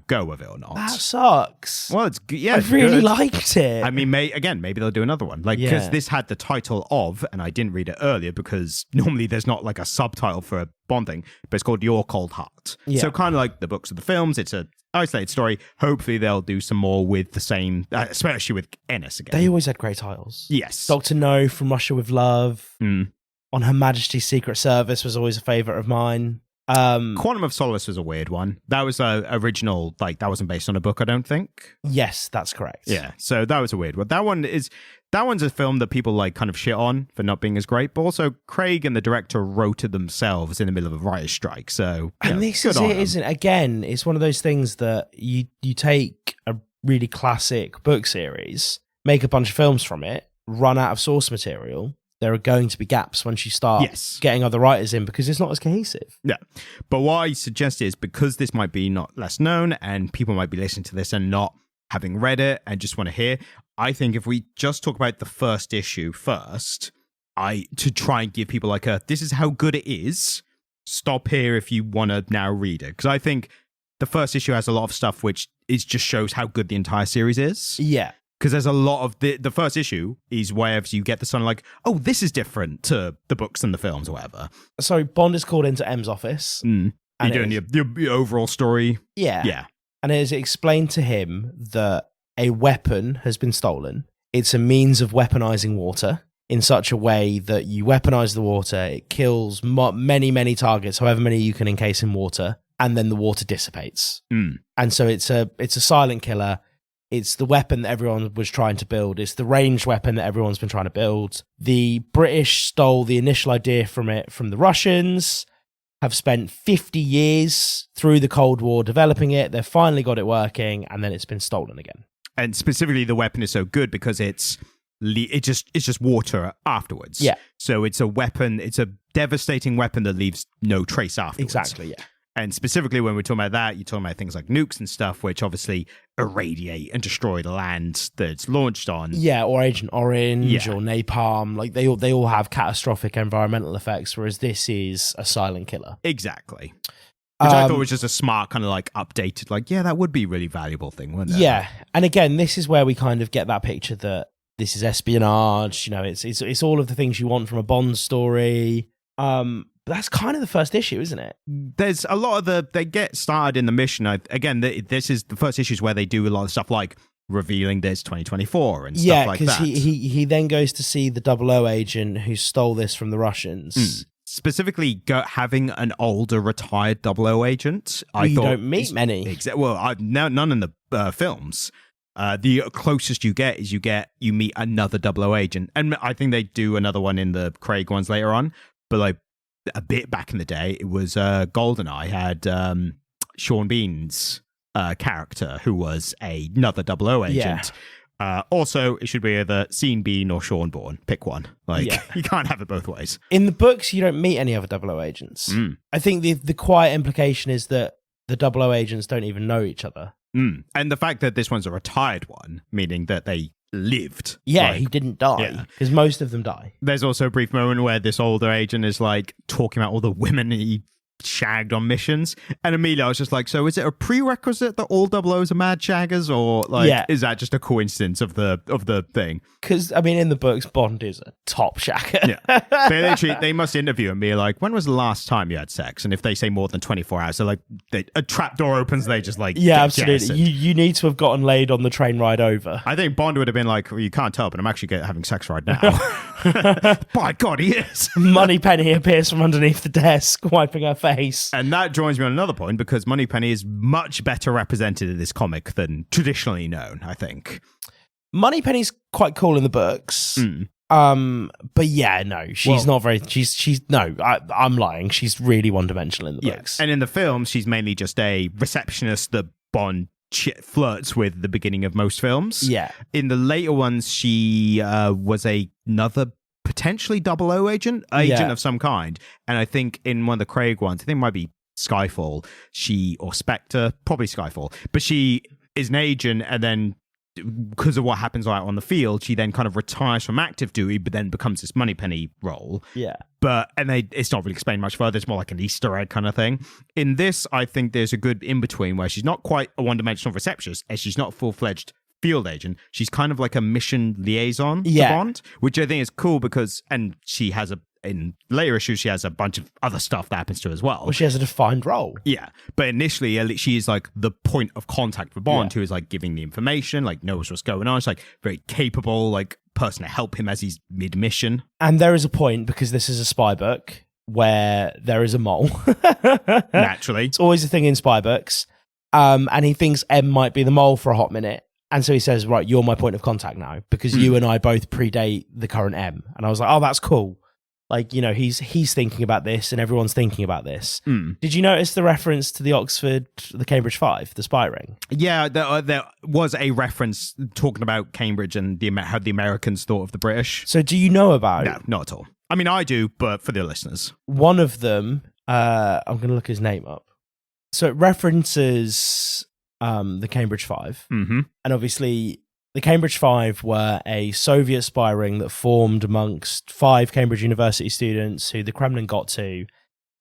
go with it or not. That sucks. Well, it's yeah. I really liked it. I mean, maybe they'll do another one. Like, because this had the title of, and I didn't read it earlier because normally there's not like a subtitle for a Bond thing, but it's called Your Cold Heart. Yeah. So kind of like the books of the films. It's a isolated story. Hopefully they'll do some more with the same, especially with Ennis again. They always had great titles. Yes. Dr. No from Russia with Love. On Her Majesty's Secret Service was always a favourite of mine. Quantum of Solace was a weird one. That was original, like that wasn't based on a book, I don't think. Yes, that's correct. Yeah, so that was a weird one. That one's a film that people like kind of shit on for not being as great, but also Craig and the director wrote it themselves in the middle of a writer's strike. So and this is it, isn't it? Again, it's one of those things that you take a really classic book series, make a bunch of films from it, run out of source material. There are going to be gaps once you start getting other writers in because it's not as cohesive. Yeah. But what I suggest is, because this might be not less known and people might be listening to this and not having read it and just want to hear, I think if we just talk about the first issue first, to try and give people like this is how good it is, stop here if you want to now read it. Because I think the first issue has a lot of stuff which just shows how good the entire series is. Yeah. Because there's a lot of the first issue is where you get the son like, oh, this is different to the books and the films or whatever. So Bond is called into M's office. And you're doing your overall story. Yeah. Yeah. And it is explained to him that a weapon has been stolen. It's a means of weaponizing water in such a way that you weaponize the water, it kills many, many targets, however many you can encase in water, and then the water dissipates. And so it's a silent killer. It's the weapon that everyone was trying to build. It's the ranged weapon that everyone's been trying to build. The British stole the initial idea from the Russians, have spent 50 years through the Cold War developing it. They've finally got it working, and then it's been stolen again. And specifically, the weapon is so good because it's just water afterwards. Yeah. So it's a weapon. It's a devastating weapon that leaves no trace afterwards. Exactly, yeah. And specifically, when we're talking about that, you're talking about things like nukes and stuff, which obviously irradiate and destroy the land that it's launched on. Yeah, or Agent Orange or Napalm. Like they all have catastrophic environmental effects, whereas this is a silent killer. Exactly. Which I thought was just a smart kind of like updated, like, yeah, that would be a really valuable thing, wouldn't it? Yeah. And again, this is where we kind of get that picture that this is espionage, it's all of the things you want from a Bond story. But that's kind of the first issue, isn't it? There's a lot of they get started in the mission. This is the first issues where they do a lot of stuff like revealing this 2024 and stuff like that. Yeah, because he then goes to see the 00 agent who stole this from the Russians. Specifically, having an older retired 00 agent. You don't meet many. None in the films. The closest you get is you meet another 00 agent, and I think they do another one in the Craig ones later on. But like a bit back in the day, it was GoldenEye had Sean Bean's character who was another 00 agent. Also, it should be either Sean Bean or Sean Bourne. Pick one. You can't have it both ways. In the books, you don't meet any other 00 agents. I think the quiet implication is that the 00 agents don't even know each other. And the fact that this one's a retired one, meaning that they lived. Yeah, he didn't die, because most of them die. There's also a brief moment where this older agent is like talking about all the women he shagged on missions, and immediately I was just like, so is it a prerequisite that all 00s are mad shaggers, or is that just a coincidence of the thing? Because I mean, in the books, Bond is a top shagger. They must interview and be like, when was the last time you had sex? And if they say more than 24 hours, so like a trap door opens, they just like absolutely. You need to have gotten laid on the train ride over. I think Bond would have been like, well, you can't tell, but I'm actually having sex right now. By God, he is. Moneypenny appears from underneath the desk, wiping her face. And that joins me on another point, because Moneypenny is much better represented in this comic than traditionally known, I think. Moneypenny's quite cool in the books. But yeah, no, she's not very. I'm lying. She's really one-dimensional in the books. And in the films, she's mainly just a receptionist that Bond flirts with at the beginning of most films. Yeah. In the later ones, she was another potentially 00 agent of some kind. And I think in one of the Craig ones, I think it might be Skyfall, or Spectre, probably Skyfall, but she is an agent, and then because of what happens out on the field, she then kind of retires from active duty, but then becomes this Moneypenny role. Yeah. It's not really explained much further. It's more like an Easter egg kind of thing. In this, I think there's a good in-between where she's not quite a one-dimensional receptionist, and she's not a full-fledged field agent. She's kind of like a mission liaison to Bond, which I think is cool and she has in later issues, she has a bunch of other stuff that happens to her as well. Well, she has a defined role. Yeah. But initially, she is like the point of contact for Bond, who is like giving the information, like knows what's going on. She's like very capable, like person to help him as he's mid-mission. And there is a point, because this is a spy book, where there is a mole. Naturally. It's always a thing in spy books. And he thinks M might be the mole for a hot minute. And so he says, right, you're my point of contact now, because you and I both predate the current M. And I was like, oh, that's cool. Like, he's thinking about this and everyone's thinking about this. Did you notice the reference to the Cambridge 5, the spy ring? Yeah, there was a reference talking about Cambridge and how the Americans thought of the British. So do you know about it? No, not at all. I mean, I do, but for the listeners. One of them, I'm going to look his name up. So it references the Cambridge 5. Mm-hmm. And obviously, the Cambridge 5 were a Soviet spy ring that formed amongst 5 Cambridge University students who the Kremlin got to,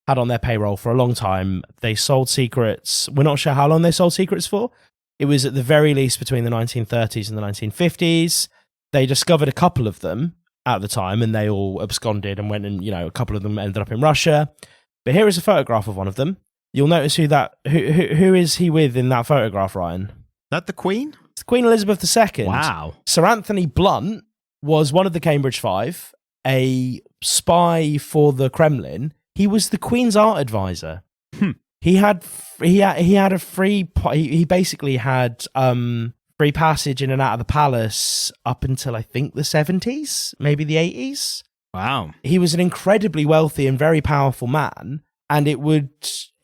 had on their payroll for a long time. They sold secrets. We're not sure how long they sold secrets for. It was at the very least between the 1930s and the 1950s. They discovered a couple of them at the time, and they all absconded and went, and a couple of them ended up in Russia. But here is a photograph of one of them. You'll notice who is he with in that photograph, Ryan? That the Queen? It's Queen Elizabeth II. Wow. Sir Anthony Blunt was one of the Cambridge 5, a spy for the Kremlin. He was the Queen's art advisor. He had a free. He basically had free passage in and out of the palace up until I think the 70s, maybe the 80s. Wow. He was an incredibly wealthy and very powerful man. And it would,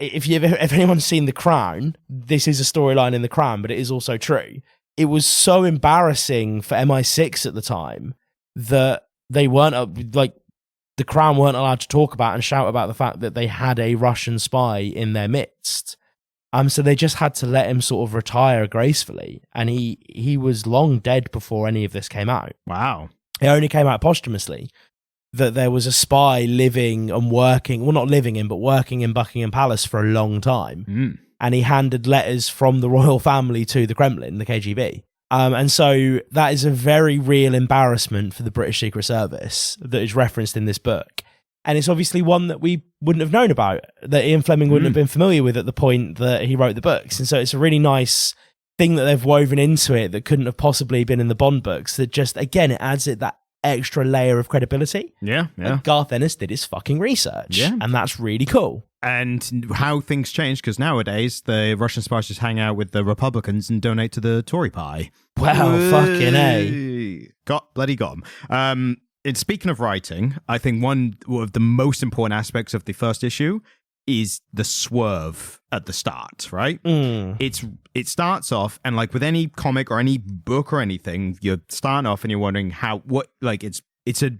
if anyone's seen The Crown, this is a storyline in The Crown, but it is also true. It was so embarrassing for MI6 at the time that they weren't, The Crown weren't allowed to talk about and shout about the fact that they had a Russian spy in their midst. So they just had to let him sort of retire gracefully. And he was long dead before any of this came out. Wow. It only came out posthumously. that there was a spy living and working, well, not living in, but working in Buckingham Palace for a long time. And he handed letters from the royal family to the Kremlin, the KGB. And so that is a very real embarrassment for the British Secret Service that is referenced in this book. And it's obviously one that we wouldn't have known about, that Ian Fleming wouldn't have been familiar with at the point that he wrote the books. And so it's a really nice thing that they've woven into it that couldn't have possibly been in the Bond books, that just, again, it adds it that extra layer of credibility. Yeah. Like Garth Ennis did his fucking research. Yeah. And that's really cool. And how things change, because nowadays the Russian spies just hang out with the Republicans and donate to the Tory pie. Wow, fucking A. Got 'em. And speaking of writing, I think one of the most important aspects of the first issue is the swerve at the start, right? It starts off, and like with any comic or any book or anything, you're starting off and you're wondering it's a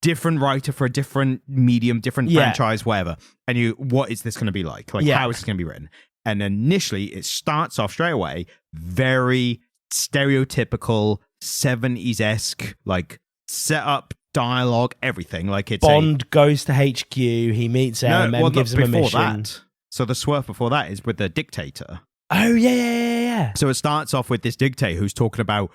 different writer for a different medium, different franchise, whatever. And what is this going to be like? How is this going to be written? And initially, it starts off straight away very stereotypical 70s-esque, like setup, dialogue, everything. Like it's Bond goes to HQ, he meets M, gives him a mission. So the swerve before that is with the dictator. Oh, yeah. So it starts off with this dictator who's talking about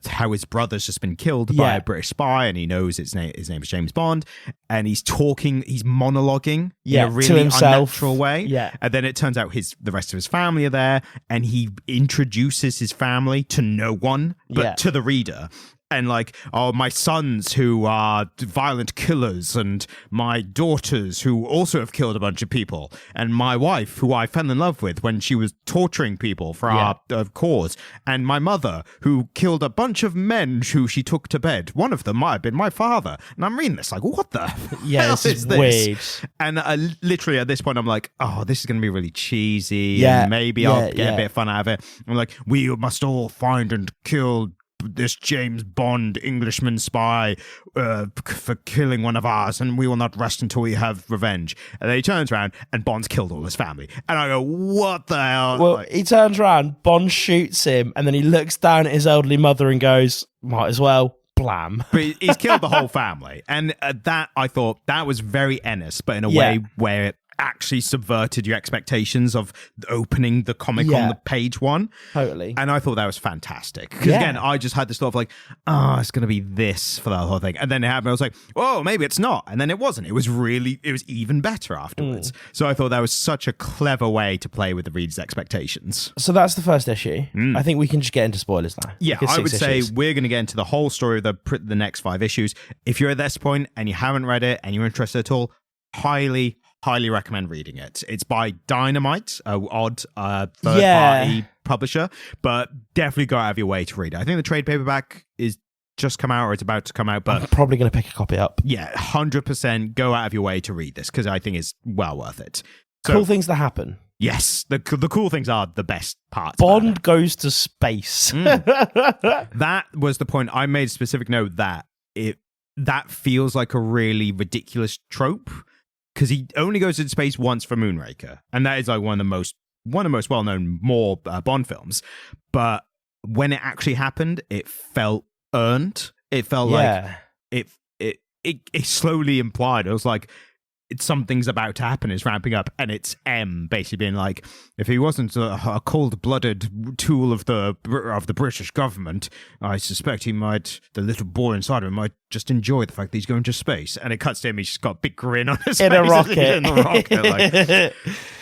how his brother's just been killed by a British spy, and he knows his name is James Bond, and he's monologuing in a really to himself. Unnatural way. Yeah. And then it turns out the rest of his family are there, and he introduces his family to no one but to the reader. And like, oh, my sons who are violent killers, and my daughters who also have killed a bunch of people, and my wife who I fell in love with when she was torturing people for our cause, and my mother who killed a bunch of men who she took to bed. One of them might have been my father. And I'm reading this like, what the hell this is weird. And literally at this point, I'm like, oh, this is going to be really cheesy. And maybe I'll get a bit of fun out of it. I'm like, we must all find and kill this James Bond Englishman spy for killing one of ours, and we will not rest until we have revenge. And then he turns around and Bond's killed all his family. And I go, what the hell? Well, he turns around, Bond shoots him, and then he looks down at his elderly mother and goes, might as well. Blam. But he's killed the whole family. And that, I thought, that was very Ennis, but in a way where it actually subverted your expectations of opening the comic on the page one. Totally. And I thought that was fantastic. Because again, I just had this thought of like, it's going to be this for the whole thing. And then it happened. I was like, oh, maybe it's not. And then it wasn't. It was even better afterwards. So I thought that was such a clever way to play with the reader's expectations. So that's the first issue. I think we can just get into spoilers now. Yeah, I would say we're going to get into the whole story of the next 5 issues. If you're at this point and you haven't read it and you're interested at all, highly recommend reading it. It's by Dynamite, an odd third-party publisher, but definitely go out of your way to read it. I think the trade paperback is just come out or it's about to come out, but I'm probably going to pick a copy up. Yeah, 100% go out of your way to read this because I think it's well worth it. So, cool things that happen. Yes, the cool things are the best parts. Bond goes to space. That was the point. I made a specific note that that feels like a really ridiculous trope. Because he only goes into space once for Moonraker, and that is like one of the most well-known Bond films. But when it actually happened, it felt earned. It felt like it slowly implied. It was like something's about to happen, is ramping up, and it's M basically being like, if he wasn't a cold-blooded tool of the British government, I suspect the little boy inside of him might just enjoy the fact that he's going to space. And it cuts to him, he's just got a big grin on his face. In a rocket. In a rocket.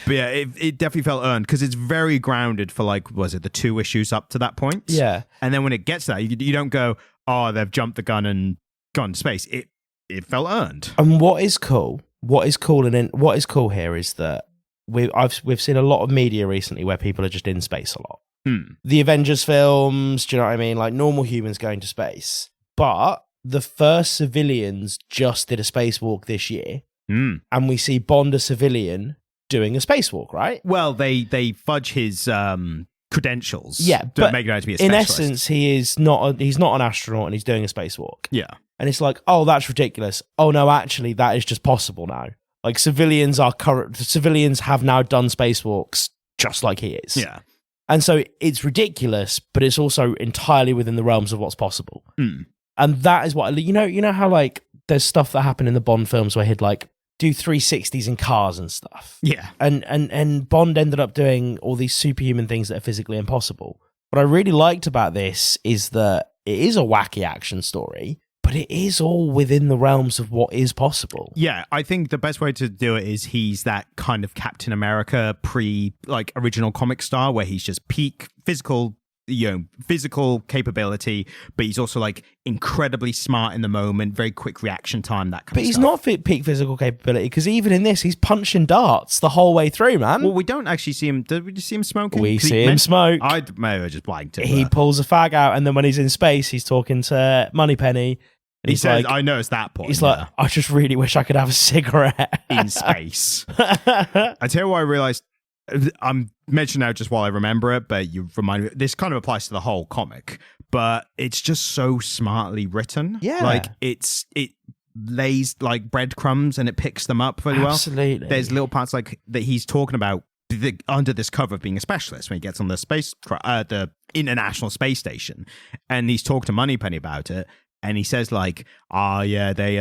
But yeah, it definitely felt earned, because it's very grounded for the 2 issues up to that point. Yeah. And then when it gets to that, you don't go, oh, they've jumped the gun and gone to space. It felt earned. And what is cool here is that we've seen a lot of media recently where people are just in space a lot. The Avengers films, do you know what I mean? Like normal humans going to space. But the first civilians just did a spacewalk this year. And we see Bond, a civilian, doing a spacewalk, right? Well, they fudge his credentials. Yeah, but make it out to be a in specialist. essence, he's not an astronaut and he's doing a spacewalk. Yeah. And it's like, oh, that's ridiculous. Oh no, actually, that is just possible now. Like civilians have now done spacewalks just like he is. Yeah. And so it's ridiculous, but it's also entirely within the realms of what's possible. And that is what, you know how like there's stuff that happened in the Bond films where he'd like do 360s in cars and stuff. Yeah. And Bond ended up doing all these superhuman things that are physically impossible. What I really liked about this is that it is a wacky action story, but it is all within the realms of what is possible. Yeah, I think the best way to do it is he's that kind of Captain America original comic star where he's just peak physical capability, but he's also like incredibly smart in the moment, very quick reaction time, that kind of stuff. But he's not peak physical capability, because even in this, he's punching darts the whole way through, man. Well, we don't actually see him. Did we just see him smoking? We see him smoke. I was just blanked it. He pulls a fag out, and then when he's in space, he's talking to Moneypenny. And he says, I noticed that point. He's like, I just really wish I could have a cigarette. In space. I tell you what I realized. I'm mentioning now just while I remember it, but you remind me, this kind of applies to the whole comic, but it's just so smartly written. Yeah. Like it lays like breadcrumbs and it picks them up very well. Absolutely. There's little parts like that he's talking about under this cover of being a specialist when he gets on the International Space Station, and he's talking to Moneypenny about it. And he says like, they,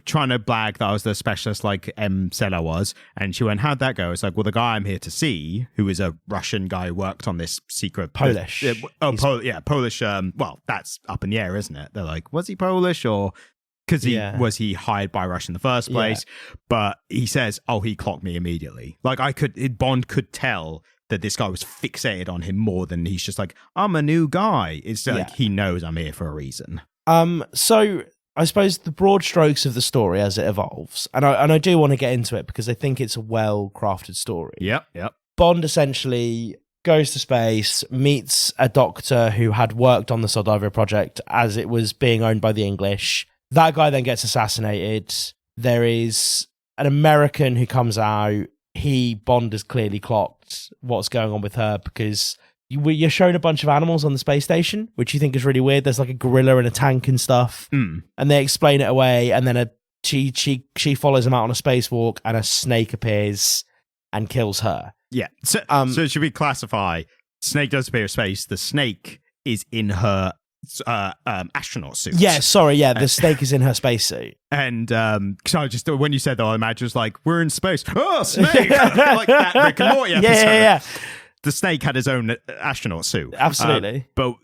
trying to blag that I was the specialist like M said I was. And she went, how'd that go? It's like, well, the guy I'm here to see, who is a Russian guy who worked on this secret... Polish. Polish. Well, that's up in the air, isn't it? They're like, was he Polish or... Because was he hired by Russia in the first place? Yeah. But he says, he clocked me immediately. Like Bond could tell that this guy was fixated on him more than he's just like, I'm a new guy. It's like he knows I'm here for a reason. So I suppose the broad strokes of the story as it evolves, and I do want to get into it because I think it's a well-crafted story. Yep. Bond essentially goes to space, meets a doctor who had worked on the Soldado project as it was being owned by the English. That guy then gets assassinated. There is an American who comes out. Bond has clearly clocked what's going on with her because... You're shown a bunch of animals on the space station, which you think is really weird. There's like a gorilla and a tank and stuff, and they explain it away. And then she follows him out on a spacewalk, and a snake appears and kills her. Yeah. So should we classify? Snake does appear in space. The snake is in her astronaut suit. Yeah. Sorry. Yeah. The snake is in her spacesuit. And so just when you said that, I imagine it's like we're in space. Oh, snake! Like that Rick and Morty episode. Yeah. The snake had his own astronaut suit. Absolutely. But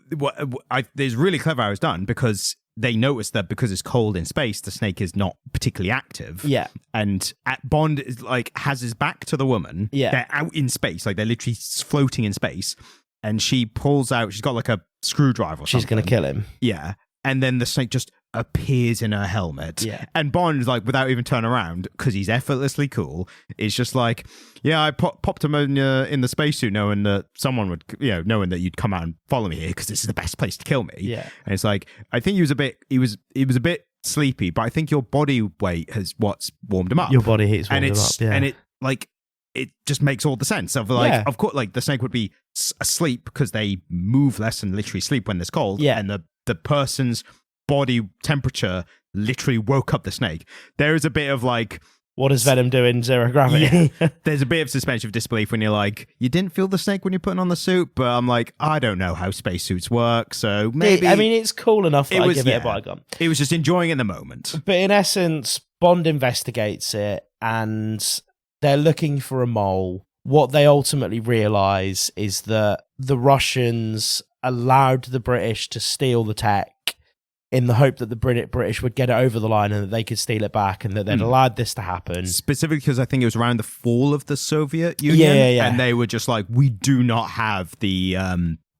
it's really clever how it was done because they noticed that because it's cold in space, the snake is not particularly active. Yeah. And Bond is has his back to the woman. Yeah. They're out in space. Like they're literally floating in space. And she pulls out, she's got like a screwdriver or something. She's going to kill him. Yeah. And then the snake just appears in her helmet. Yeah. And Bond, without even turning around, because he's effortlessly cool, is just like, I popped him in the spacesuit knowing that someone would, knowing that you'd come out and follow me here because this is the best place to kill me. Yeah. And it's like, I think he was a bit sleepy, but I think your body weight has what's warmed him up. Your body heat's warmed him up, yeah. And it just makes all the sense of of course, the snake would be asleep because they move less and literally sleep when it's cold. Yeah. And the person's body temperature literally woke up the snake. There is a bit of what does Venom do in Zero Gravity? Yeah. There's a bit of suspension of disbelief when you're like, you didn't feel the snake when you're putting on the suit, but I'm like, I don't know how spacesuits work, so maybe... it's cool enough that I give it a bygone. It was just enjoying it in the moment. But in essence, Bond investigates it, and they're looking for a mole. What they ultimately realise is that the Russians allowed the British to steal the tech in the hope that the British would get it over the line and that they could steal it back, and that they'd allowed this to happen. Specifically because I think it was around the fall of the Soviet Union. Yeah. And they were just like, we do not have the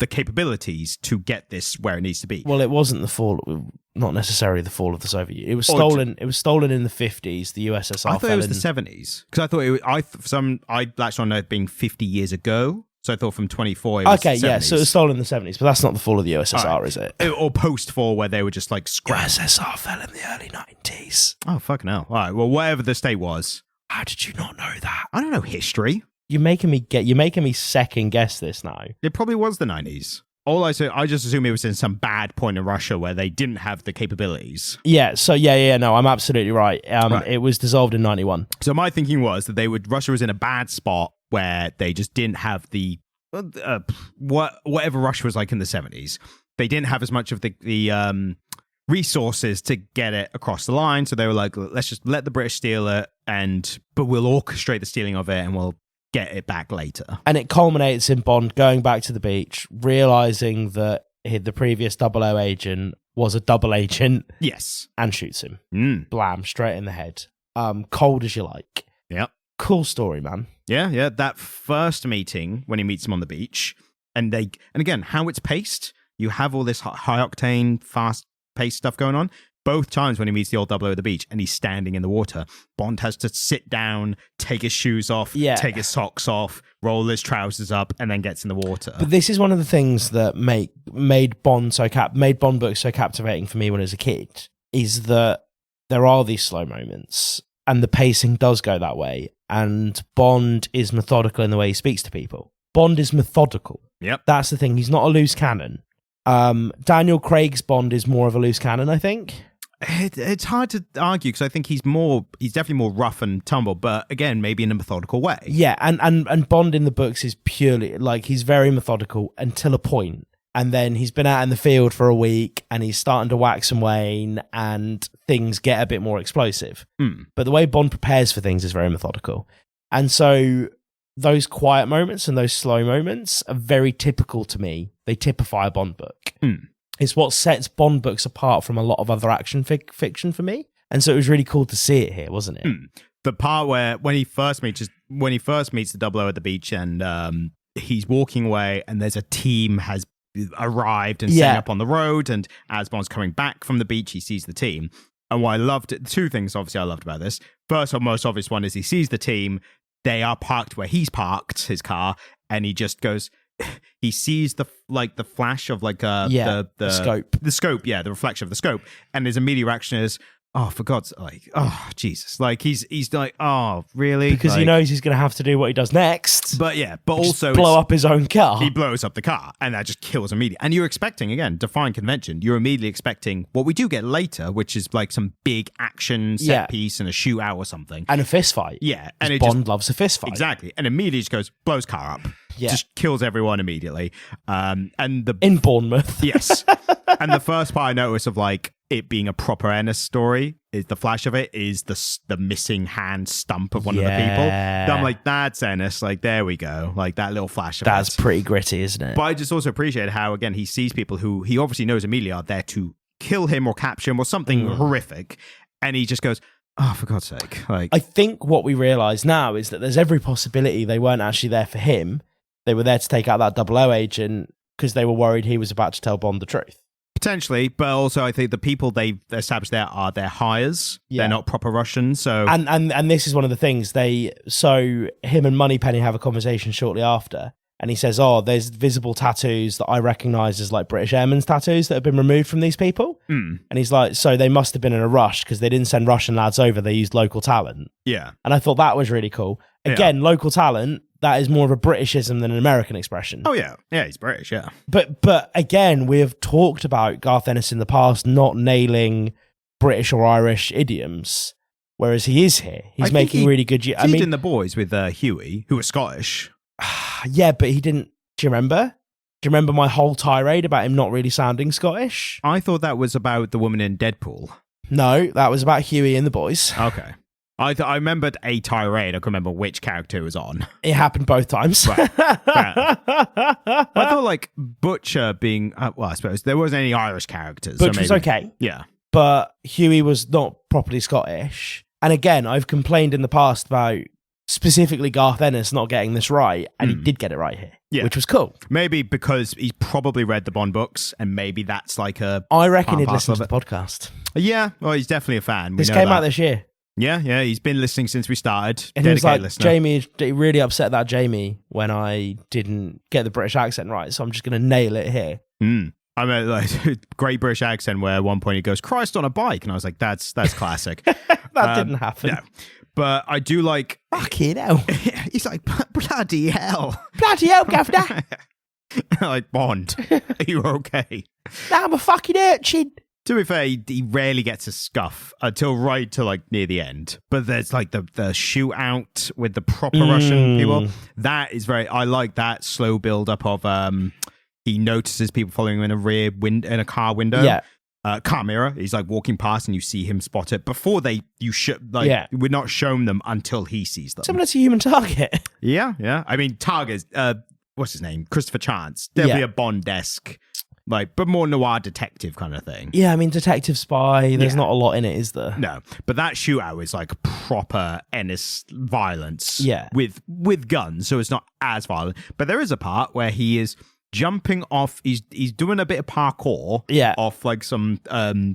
capabilities to get this where it needs to be. Well, it wasn't the fall, not necessarily the fall of the Soviet Union. It was stolen. It was stolen in the 50s. The USSR. I thought it was the 70s because I thought it was, I latched on it being 50 years ago. So I thought from 24 it was okay, 70s. Yeah, so it was stolen in the 70s, but that's not the fall of the USSR, is it? Or post-fall where they were just scrapped. USSR fell in the early 90s. Oh, fucking hell. All right, well, whatever the state was. How did you not know that? I don't know history. You're making me second guess this now. It probably was the 90s. I just assume it was in some bad point in Russia where they didn't have the capabilities. Yeah, so no, I'm absolutely right. Right. It was dissolved in 91. So my thinking was that Russia was in a bad spot where they just didn't have the whatever Russia was like in the 70s. They didn't have as much of the resources to get it across the line. So they were like, let's just let the British steal it, but we'll orchestrate the stealing of it and we'll get it back later. And it culminates in Bond going back to the beach, realizing that the previous 00 agent was a double agent. Yes. And shoots him. Blam, straight in the head. Cold as you like. Yep. Cool story, man. Yeah. That first meeting when he meets him on the beach, and again, how it's paced, you have all this high octane, fast paced stuff going on. Both times when he meets the old 00 at the beach and he's standing in the water, Bond has to sit down, take his shoes off, take his socks off, roll his trousers up, and then gets in the water. But this is one of the things that made Bond books so captivating for me when I was a kid, is that there are these slow moments and the pacing does go that way, and Bond is methodical in the way he speaks to people. Bond is methodical. Yep. That's the thing. He's not a loose cannon. Daniel Craig's Bond is more of a loose cannon, I think. It's hard to argue because I think he's definitely more rough and tumble, but again, maybe in a methodical way. Yeah, and Bond in the books is purely, like, he's very methodical until a point, and then he's been out in the field for a week and he's starting to wax and wane and things get a bit more explosive. But the way Bond prepares for things is very methodical. And so those quiet moments and those slow moments are very typical to me. They typify a Bond book. It's what sets Bond books apart from a lot of other action fiction for me. And so it was really cool to see it here, wasn't it? The part where when he first meets the 00 at the beach and he's walking away and there's a team has arrived and setting up on the road, and as Bond's coming back from the beach, he sees the team. And what I loved, two things obviously I loved about this. First, the most obvious one is he sees the team. They are parked where he's parked his car, and he just goes. He sees the flash of the scope. The scope, the reflection of the scope, and his immediate reaction is, oh, for God's sake, oh, Jesus. Like, he's like, oh, really? Because he knows he's going to have to do what he does next. But also blow up his own car. He blows up the car, and that just kills immediately. And you're expecting, again, defying convention, you're immediately expecting what we do get later, which is like some big action set piece and a shootout or something. And a fist fight. Yeah. And Bond loves a fist fight. Exactly. And immediately just goes, blows car up. Yeah. Just kills everyone immediately. In Bournemouth. Yes. And the first part I noticed of like it being a proper Ennis story is the flash of it is the missing hand stump of one of the people. So I'm like, that's Ennis. Like, there we go. Like that little flash of That's pretty gritty, isn't it? But I just also appreciate how, again, he sees people who he obviously knows immediately are there to kill him or capture him or something horrific. And he just goes, oh, for God's sake. Like, I think what we realise now is that there's every possibility they weren't actually there for him. They were there to take out that 00 agent because they were worried he was about to tell Bond the truth. Potentially, but also I think the people they've established there are their hires. Yeah. They're not proper Russians. So and this is one of the things so him and Moneypenny have a conversation shortly after, and he says, oh, there's visible tattoos that I recognise as like British Airmen's tattoos that have been removed from these people. And he's like, so they must have been in a rush because they didn't send Russian lads over, they used local talent. Yeah. And I thought that was really cool. Again, local talent, that is more of a Britishism than an American expression. Oh, yeah. Yeah, he's British, yeah. But again, we have talked about Garth Ennis in the past not nailing British or Irish idioms, whereas he is here. He's making really good... I mean, in The Boys with Huey, who was Scottish. Yeah, but he didn't... Do you remember? Do you remember my whole tirade about him not really sounding Scottish? I thought that was about the woman in Deadpool. No, that was about Huey and The Boys. Okay. I remembered a tirade. I couldn't remember which character it was on. It happened both times. Right. I thought like Butcher being... well, I suppose there wasn't any Irish characters. Butcher was okay. Yeah. But Huey was not properly Scottish. And again, I've complained in the past about specifically Garth Ennis not getting this right, and he did get it right here, which was cool. Maybe because he's probably read the Bond books, and maybe that's like a... I reckon he'd listen to the podcast. Yeah, well, he's definitely a fan. This came out this year. Yeah, he's been listening since we started. And he was like, listener. Jamie, really upset that Jamie when I didn't get the British accent right, so I'm just going to nail it here. I mean, like, great British accent where at one point he goes, Christ on a bike, and I was like, that's classic. That didn't happen. No. But I do like... Fucking hell. He's like, bloody hell. Bloody hell, governor. Like, Bond, are you okay? Now I'm a fucking urchin. To be fair, he rarely gets a scuff until right to like near the end. But there's like the shootout with the proper Russian people. That is I like that slow build up of he notices people following him in a car window. Yeah. Chimera. He's like walking past and you see him spot it before we're not shown them until he sees them. Similar to Human Target. Yeah. I mean, Target, what's his name? Christopher Chance. Definitely a Bond-esque, but more noir detective kind of thing. Yeah, I mean, detective spy, there's not a lot in it, is there? No, but that shootout is like proper Ennis violence with guns, so it's not as violent. But there is a part where he is jumping off, he's doing a bit of parkour off like some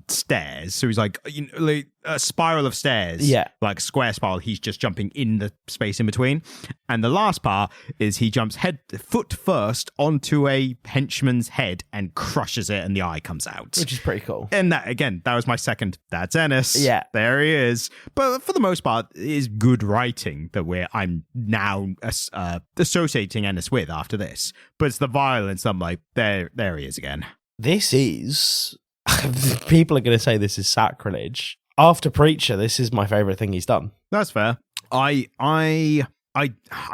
stairs. So he's like, like a spiral of stairs, like square spiral. He's just jumping in the space in between. And the last part is he jumps foot first onto a henchman's head and crushes it, and the eye comes out, which is pretty cool. And that was my second. That's Ennis. Yeah, there he is. But for the most part, it is good writing that I'm now associating Ennis with after this. But it's the violence. I'm like, there he is again. This is people are going to say this is sacrilege. After Preacher, this is my favorite thing he's done. That's fair. I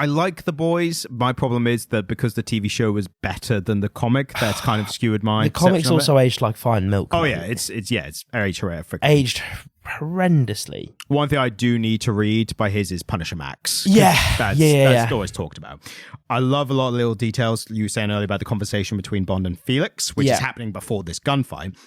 like The Boys. My problem is that because the TV show was better than the comic, that's kind of skewered my. The comic's also aged like fine milk. Oh yeah, it's aged horrendously. One thing I do need to read by his is Punisher Max. That's always talked about. I love a lot of little details you were saying earlier about the conversation between Bond and Felix, which is happening before this gunfight.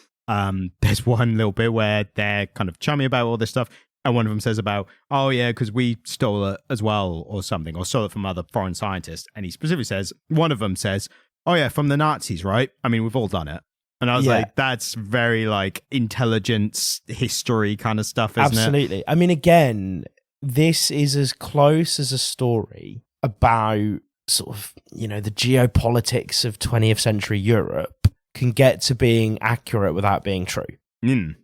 There's one little bit where they're kind of chummy about all this stuff, and one of them says about, oh yeah, because we stole it as well or something, or stole it from other foreign scientists. And he specifically says, one of them says, oh yeah, from the Nazis, right? I mean, we've all done it. And I was like, that's very like intelligence history kind of stuff, isn't it? Absolutely. I mean, again, this is as close as a story about sort of, the geopolitics of 20th century Europe can get to being accurate without being true. And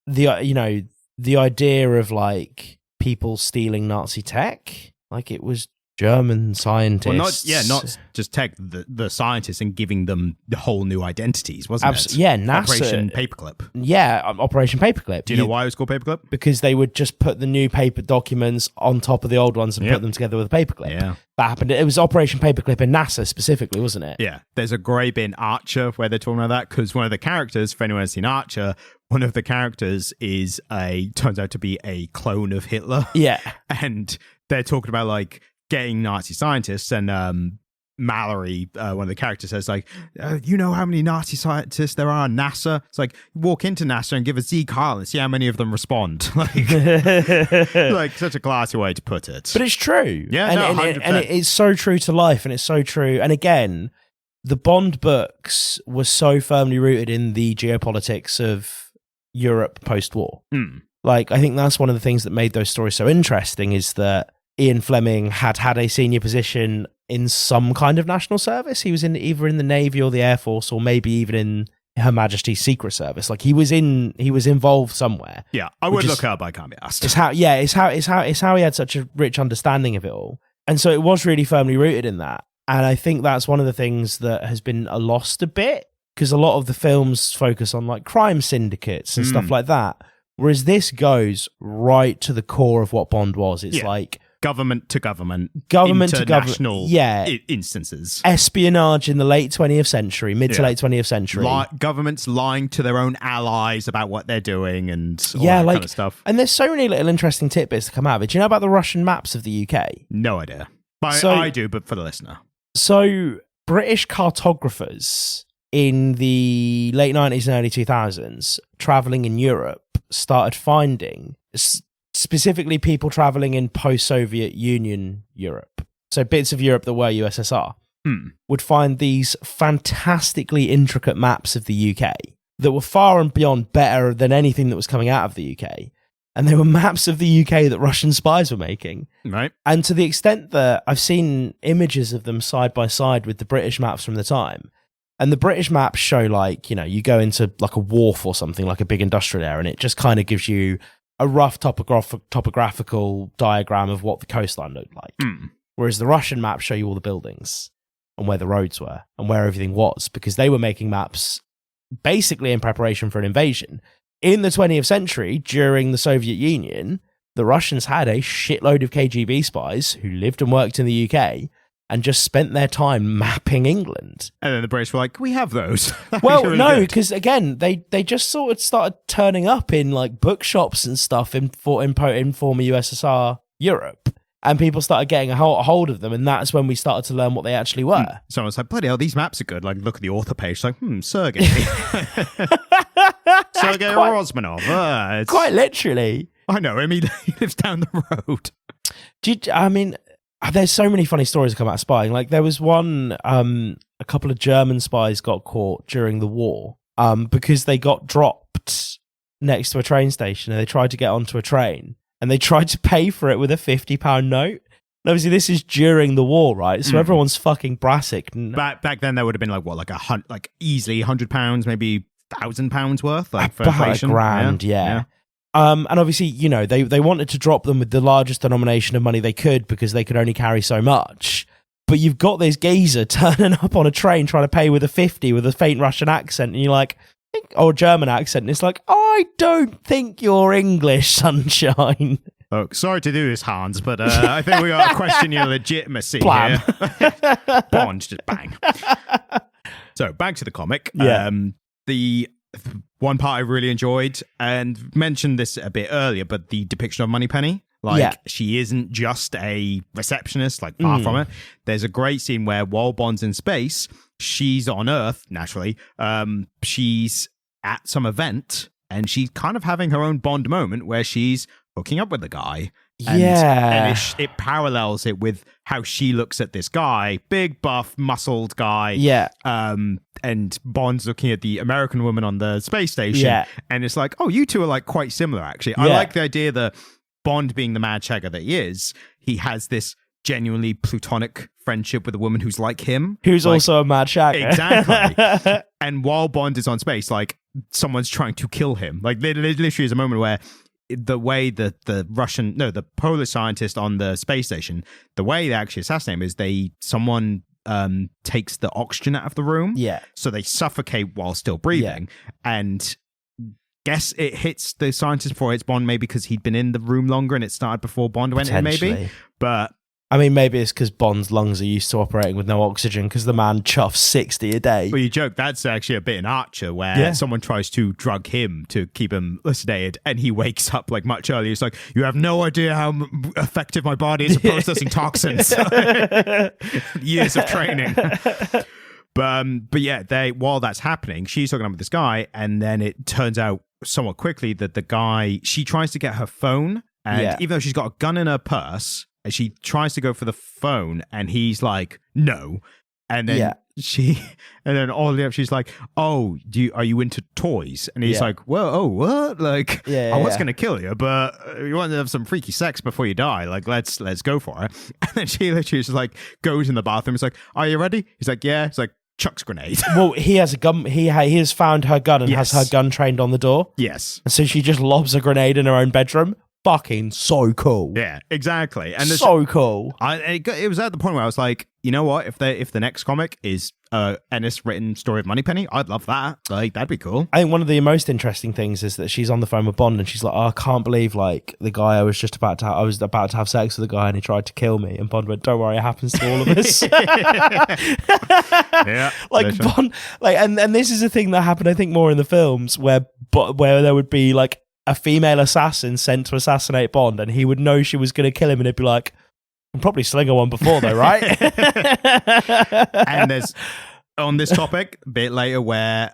the idea of like people stealing Nazi tech, like it was German scientists. Well, not just tech, the scientists, and giving them the whole new identities, wasn't it? Yeah, NASA. Operation Paperclip. Yeah, Operation Paperclip. Do you know why it was called Paperclip? Because they would just put the new paper documents on top of the old ones and put them together with a paperclip. Yeah. That happened. It was Operation Paperclip in NASA specifically, wasn't it? Yeah. There's a great bit in Archer where they're talking about that, because one of the characters, for anyone who's seen Archer, one of the characters turns out to be a clone of Hitler. Yeah. And they're talking about like getting Nazi scientists, and Mallory, one of the characters, says like, you know how many Nazi scientists there are in NASA? It's like, walk into NASA and give a Z call and see how many of them respond. Like such a classy way to put it. But it's true. Yeah, and it's so true to life, and it's so true. And again, the Bond books were so firmly rooted in the geopolitics of Europe post-war. Like, I think that's one of the things that made those stories so interesting, is that Ian Fleming had a senior position in some kind of national service. He was either in the Navy or the Air Force, or maybe even in Her Majesty's Secret Service. Like he was involved somewhere. Yeah, I would look up. I can't be asked. It's how he had such a rich understanding of it all, and so it was really firmly rooted in that. And I think that's one of the things that has been lost a bit, because a lot of the films focus on like crime syndicates and stuff like that, whereas this goes right to the core of what Bond was. It's like government to government, international instances. Espionage in the late 20th century, mid to late 20th century. Governments lying to their own allies about what they're doing and all that kind of stuff. And there's so many little interesting tidbits to come out of it. Do you know about the Russian maps of the UK? No idea. I do, but for the listener. So British cartographers in the late 90s and early 2000s, traveling in Europe, started finding specifically people traveling in post-Soviet Union Europe, so bits of Europe that were USSR, would find these fantastically intricate maps of the UK that were far and beyond better than anything that was coming out of the UK. And they were maps of the UK that Russian spies were making. Right. And to the extent that I've seen images of them side by side with the British maps from the time. And the British maps show like, you go into like a wharf or something, like a big industrial area, and it just kind of gives you a rough topographical diagram of what the coastline looked like. Whereas the Russian maps show you all the buildings and where the roads were and where everything was, because they were making maps basically in preparation for an invasion. In the 20th century, during the Soviet Union, the Russians had a shitload of KGB spies who lived and worked in the UK, and just spent their time mapping England. And then the British were like, "Can we have those?" Well, really no, because again, they just sort of started turning up in like bookshops and stuff in former USSR Europe. And people started getting a hold of them, and that's when we started to learn what they actually were. So I was like, bloody hell, these maps are good. Like, look at the author page. It's like, Sergei. Sergei Rosmanov. Quite literally. I know him. He lives down the road. There's so many funny stories that come out of spying. Like, there was one, a couple of German spies got caught during the war because they got dropped next to a train station, and they tried to get onto a train. And they tried to pay for it with a £50 note. And obviously, this is during the war, right? So everyone's fucking brassic. Back then, there would have been like easily £100, maybe £1,000 worth, like for inflation. £1,000, yeah. And obviously, you know, they wanted to drop them with the largest denomination of money they could because they could only carry so much. But you've got this geezer turning up on a train trying to pay with a 50 with a faint Russian accent, and you're like, or German accent, and it's like, I don't think you're English, sunshine. Look, sorry to do this, Hans, but I think we got to question your legitimacy here. Bond, just bang. So, back to the comic. Yeah. The one part I really enjoyed, and mentioned this a bit earlier, but the depiction of Moneypenny. She isn't just a receptionist, like, far from it. There's a great scene where while Bond's in space, she's on Earth, naturally. She's at some event, and she's kind of having her own Bond moment where she's hooking up with the guy. And it parallels it with how she looks at this guy, big, buff, muscled guy. Yeah. And Bond's looking at the American woman on the space station. Yeah. And it's like, oh, you two are like quite similar, actually. I like the idea that Bond, being the mad shagger that he is, he has this genuinely platonic friendship with a woman who's like him. Who's also a mad shagger. Exactly. And while Bond is on space, like, someone's trying to kill him. Like, there literally is a moment where the way that the Polish scientist on the space station, the way they actually assassinate him is someone takes the oxygen out of the room. Yeah. So they suffocate while still breathing. Yeah. And guess it hits the scientist before it hits Bond, maybe because he'd been in the room longer and it started before Bond went in, maybe. But I mean, maybe it's because Bond's lungs are used to operating with no oxygen because the man chuffs 60 a day. Well, you joke, that's actually a bit in Archer where someone tries to drug him to keep him sedated and he wakes up like much earlier. It's like, you have no idea how effective my body is at processing toxins. Years of training. But yeah, while that's happening, she's hooking up with this guy, and then it turns out somewhat quickly that the guy, she tries to get her phone, and even though she's got a gun in her purse, and she tries to go for the phone, and he's like, no. And then and then all the up, she's like, oh, are you into toys? And he's like, well, oh, what? Like, I was going to kill you, but you want to have some freaky sex before you die. Like, let's go for it. And then she literally just like goes in the bathroom. It's like, are you ready? He's like, yeah. It's like, chucks grenade. Well, he has a gun. He has found her gun and has her gun trained on the door. Yes. And so she just lobs a grenade in her own bedroom. Fucking so cool. Yeah, exactly. And so cool. It was at the point where I was like, you know what? If the next comic is Ennis written story of Moneypenny, I'd love that. Like, that'd be cool. I think one of the most interesting things is that she's on the phone with Bond and she's like, oh, I can't believe like the guy I was about to have sex with the guy and he tried to kill me. And Bond went, don't worry, it happens to all of us. Yeah. Like Bond, like, and this is a thing that happened, I think, more in the films where there would be like a female assassin sent to assassinate Bond, and he would know she was going to kill him, and he'd be like, "I'm probably sling her one before, though, right?" And there's on this topic a bit later where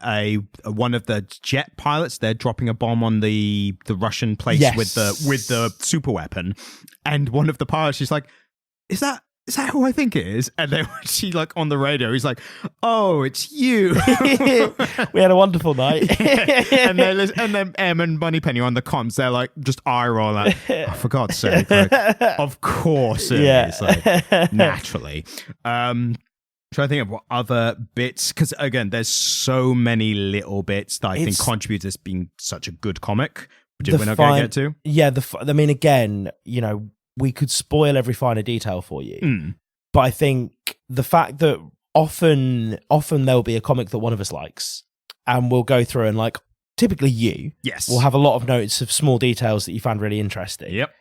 one of the jet pilots, they're dropping a bomb on the Russian place with the super weapon, and one of the pilots, she's like, "Is that who I think it is?" And then she like on the radio, he's like, "Oh, it's you." We had a wonderful night. and then Em and Moneypenny on the comms, they're like just eye roll like, oh, for God's sake, like, of course it is, like, naturally. Trying to think of what other bits, because again, there's so many little bits that I think contribute to this being such a good comic, which we're not going to get to. Yeah, I mean, again, you know, we could spoil every finer detail for you. But I think the fact that often there'll be a comic that one of us likes, and we'll go through and like, typically you will have a lot of notes of small details that you found really interesting. Yep.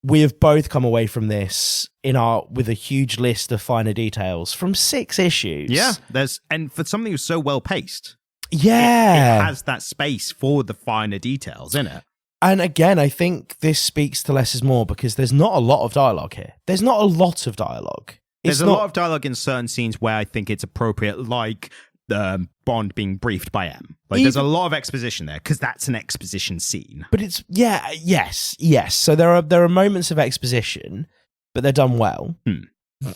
we have both come away from this with a huge list of finer details from 6 issues. Yeah, and for something that's so well paced, it has that space for the finer details in it. And again, I think this speaks to less is more because there's not a lot of dialogue here. There's not a lot of dialogue. There's a lot of dialogue in certain scenes where I think it's appropriate, like Bond being briefed by M. There's a lot of exposition there because that's an exposition scene. But it's yes. So there are moments of exposition, but they're done well.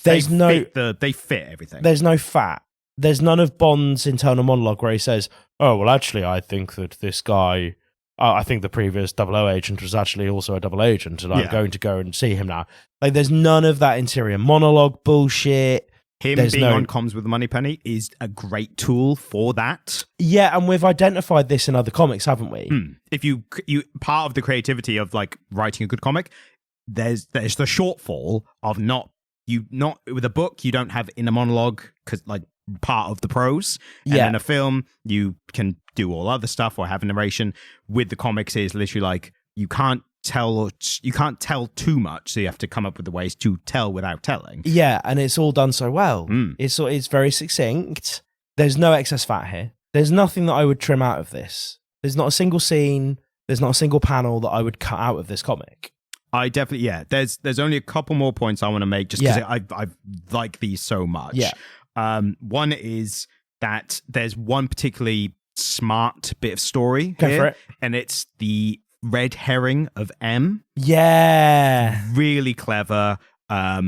They fit everything. There's no fat. There's none of Bond's internal monologue where he says, "Oh, well, actually, I think that this guy." I think the previous 00 agent was actually also a double agent, and I'm going to go and see him now. There's none of that interior monologue bullshit. Him being on comms with the Moneypenny is a great tool for that. Yeah, and we've identified this in other comics, haven't we? If you part of the creativity of writing a good comic, there's the shortfall of not with a book you don't have inner monologue because part of the prose, and in a film you can do all other stuff or have a narration. With the comics, it's literally you can't tell too much, so you have to come up with the ways to tell without telling. Yeah, and it's all done so well. It's very succinct. There's no excess fat here. There's nothing that I would trim out of this. There's not a single scene. There's not a single panel that I would cut out of this comic. I definitely There's only a couple more points I want to make just because I like these so much. One is that there's one particularly smart bit of story Go for it. And it's the red herring of M. Yeah, really clever. I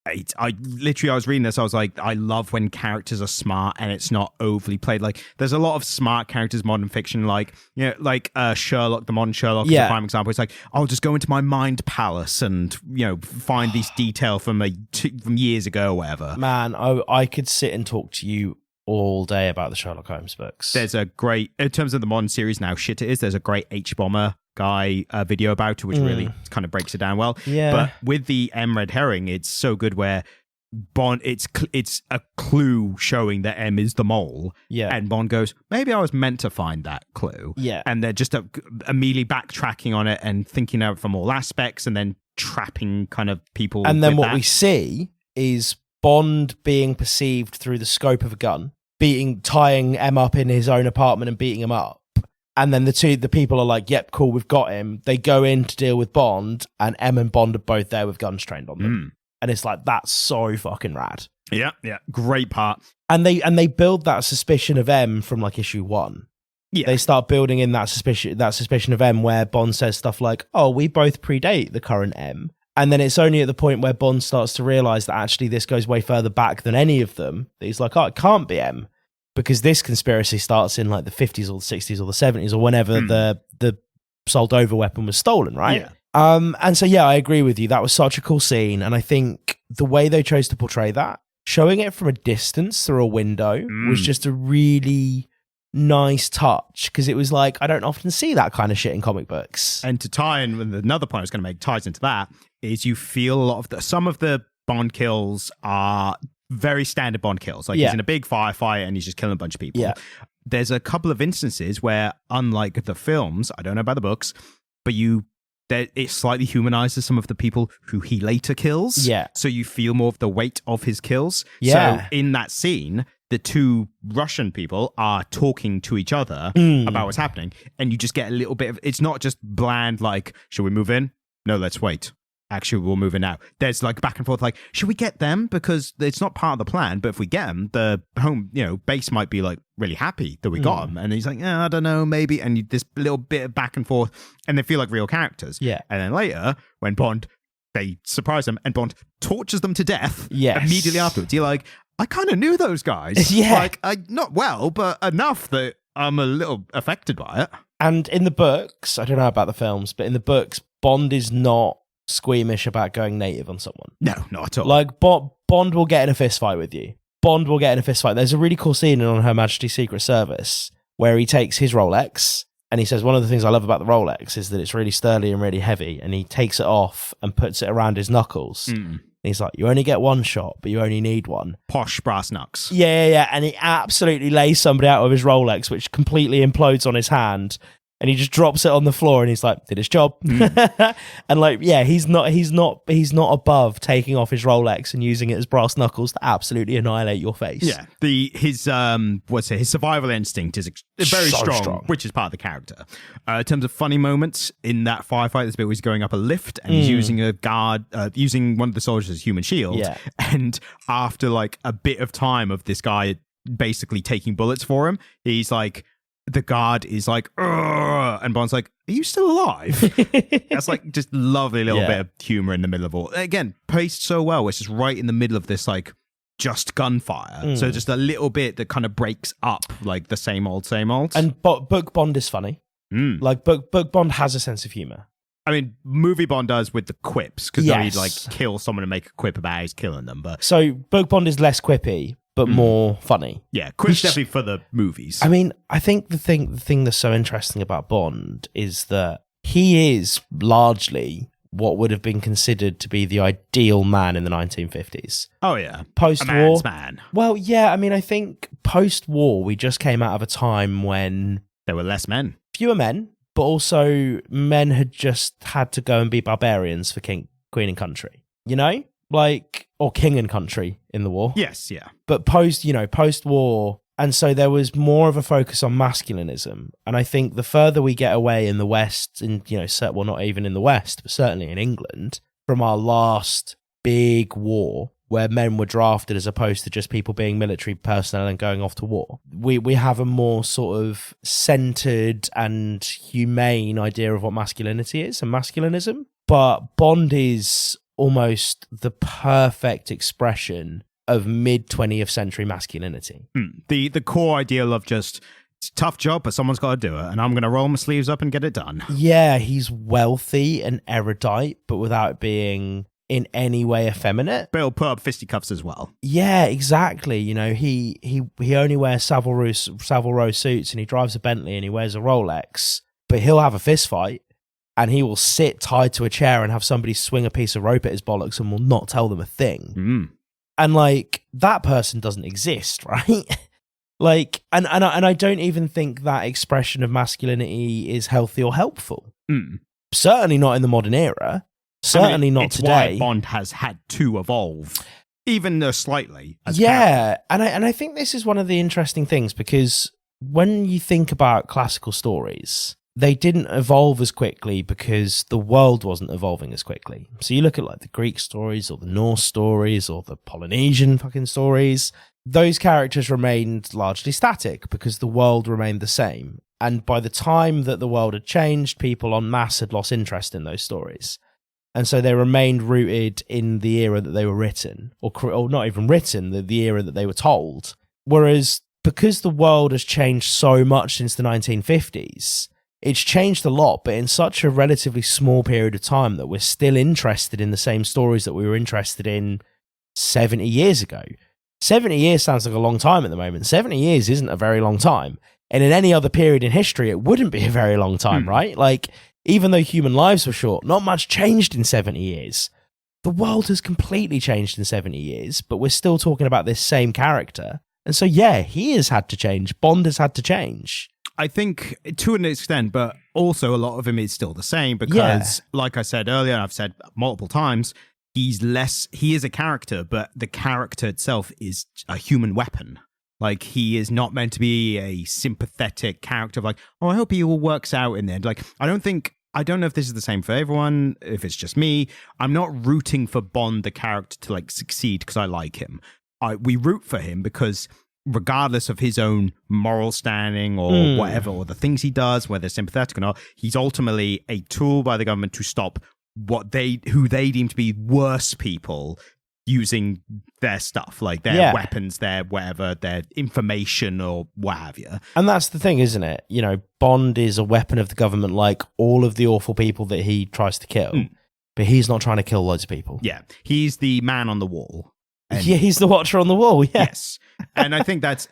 was reading this, I was like, I love when characters are smart and it's not overly played. There's a lot of smart characters in modern fiction, Sherlock, the modern Sherlock is a prime example. It's I'll just go into my mind palace and find this detail from years ago or whatever. Man, I could sit and talk to you all day about the Sherlock Holmes books. There's a great, in terms of the modern series now, there's a great H-Bomber guy video about it, which really kind of breaks it down well. Yeah. But with the M red herring, it's so good where Bond, it's a clue showing that M is the mole. Yeah. And Bond goes, maybe I was meant to find that clue. Yeah. And they're just immediately backtracking on it and thinking out from all aspects and then trapping kind of people. And then what we see is Bond being perceived through the scope of a gun, tying M up in his own apartment and beating him up. And then the people are like, yep, cool, we've got him. They go in to deal with Bond, and M and Bond are both there with guns trained on them. And it's that's so fucking rad. Yeah, great part. And they build that suspicion of M from issue 1. Yeah. They start building in that suspicion of M where Bond says stuff like, oh, we both predate the current M. And then it's only at the point where Bond starts to realize that actually this goes way further back than any of them, that he's like, oh, it can't be M. Because this conspiracy starts in the 50s or the 60s or the 70s or whenever the Soldova weapon was stolen, right? Yeah. And so, I agree with you. That was such a cool scene. And I think the way they chose to portray that, showing it from a distance through a window was just a really nice touch. Because it was I don't often see that kind of shit in comic books. And to tie in with another point I was going to make, ties into that, is you feel a lot of some of the Bond kills are very standard Bond kills. He's in a big firefight and he's just killing a bunch of people. Yeah. There's a couple of instances where, unlike the films, I don't know about the books, but it slightly humanizes some of the people who he later kills. Yeah. So you feel more of the weight of his kills. Yeah. So in that scene, the two Russian people are talking to each other about what's happening. And you just get a little bit of, it's not just bland, should we move in? No, let's wait. Actually, we'll move in now. There's back and forth, should we get them? Because it's not part of the plan, but if we get them, the home, base might be really happy that we got them. And he's I don't know, maybe. And this little bit of back and forth, and they feel like real characters. Yeah. And then later, when they surprise them and Bond tortures them to death immediately afterwards, you're I kind of knew those guys. Yeah. Not well, but enough that I'm a little affected by it. And in the books, I don't know about the films, but in the books, Bond is not squeamish about going native on someone. No, not at all. Bond will get in a fist fight with you. Bond will get in a fist fight. There's a really cool scene on Her Majesty's Secret Service where he takes his Rolex and he says, one of the things I love about the Rolex is that it's really sturdy and really heavy, and he takes it off and puts it around his knuckles. And he's like, you only get one shot, but you only need one. Posh brass knucks. Yeah. And he absolutely lays somebody out with his Rolex, which completely implodes on his hand. and he just drops it on the floor and he's like, did his job. And like, yeah, he's not above taking off his Rolex and using it as brass knuckles to absolutely annihilate your face. Yeah, his survival instinct is very strong, which is part of the character. In terms of funny moments in that firefight, there's a bit where he's going up a lift and he's using a guard, using one of the soldiers as human shield. Yeah. And after like a bit of time of this guy basically taking bullets for him, he's like, the guard is like, "Ugh," and Bond's like, are you still alive? That's like just lovely little bit of humor in the middle of all. Again, paced so well. It's just right in the middle of this like just gunfire. So just a little bit that kind of breaks up like the same old. And book Bond is funny. Like book Bond has a sense of humor. I mean, movie Bond does with the quips, because he'd like kill someone and make a quip about how he's killing them. But so book Bond is less quippy, but more funny. Yeah, quips definitely for the movies. I mean, I think the thing that's so interesting about Bond is that he is largely what would have been considered to be the ideal man in the 1950s. Oh yeah, post-war. A man's man. Well, yeah, I mean, I think post-war we just came out of a time when there were less men, fewer men, but also men had just had to go and be barbarians for king, queen, and country. You know, like, or king and country in the war. Yes, yeah. But post-war. And so there was more of a focus on masculinism. And I think the further we get away in the West, well, not even in the West, but certainly in England, from our last big war where men were drafted as opposed to just people being military personnel and going off to war, we have a more sort of centered and humane idea of what masculinity is and masculinism. But Bond is almost the perfect expression of mid-20th century masculinity. The core ideal of just, it's a tough job, but someone's got to do it, and I'm going to roll my sleeves up and get it done. Yeah, he's wealthy and erudite, but without being in any way effeminate. But he'll put up fisticuffs as well. Yeah, exactly. You know, he only wears Savile Row suits, and he drives a Bentley, and he wears a Rolex, but he'll have a fist fight, and he will sit tied to a chair and have somebody swing a piece of rope at his bollocks and will not tell them a thing. And like, that person doesn't exist, right? Like, and I don't even think that expression of masculinity is healthy or helpful. Certainly not in the modern era. Certainly not it's today. Why Bond has had to evolve, even slightly. Yeah, and I think this is one of the interesting things, because when you think about classical stories, they didn't evolve as quickly because the world wasn't evolving as quickly. So you look at like the Greek stories or the Norse stories or the Polynesian fucking stories, those characters remained largely static because the world remained the same. And by the time that the world had changed, people en masse had lost interest in those stories. And so they remained rooted in the era that they were written, or not even written, the era that they were told. Whereas because the world has changed so much since the 1950s, it's changed a lot, but in such a relatively small period of time that we're still interested in the same stories that we were interested in 70 years ago. 70 years sounds like a long time at the moment. 70 years isn't a very long time. And in any other period in history, it wouldn't be a very long time, right? Like, even though human lives were short, not much changed in 70 years. The world has completely changed in 70 years, but we're still talking about this same character. And so, yeah, he has had to change. Bond has had to change. I think to an extent, but also a lot of him is still the same because, like I said earlier, and I've said multiple times, he is a character, but the character itself is a human weapon. Like, he is not meant to be a sympathetic character of like, oh, I hope he all works out in the end. Like, I don't know if this is the same for everyone, if it's just me. I'm not rooting for Bond, the character, to like succeed because I like him. We root for him because regardless of his own moral standing or whatever, or the things he does, whether sympathetic or not, he's ultimately a tool by the government to stop who they deem to be worse people using their stuff, like their weapons, their whatever, their information or what have you. And that's the thing, isn't it? You know, Bond is a weapon of the government like all of the awful people that he tries to kill, but he's not trying to kill loads of people. Yeah, he's the man on the wall. Yeah, he's the watcher on the wall. Yes, and I think that's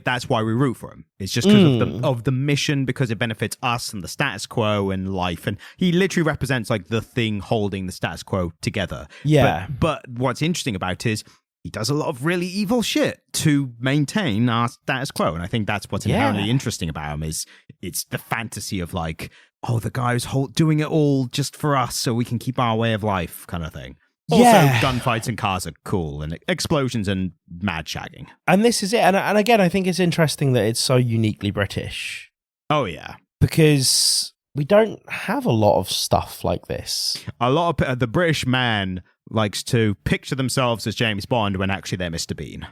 that's why we root for him. It's just because of the mission, because it benefits us and the status quo and life, and he literally represents like the thing holding the status quo together. Yeah. But what's interesting about it is he does a lot of really evil shit to maintain our status quo. And I think that's what's inherently interesting about him is it's the fantasy of like, oh, the guy who's doing it all just for us so we can keep our way of life kind of thing. Also, gunfights and cars are cool and explosions and mad shagging. And this is it. And again, I think it's interesting that it's so uniquely British. Oh, yeah. Because we don't have a lot of stuff like this. A lot of the British man likes to picture themselves as James Bond when actually they're Mr. Bean.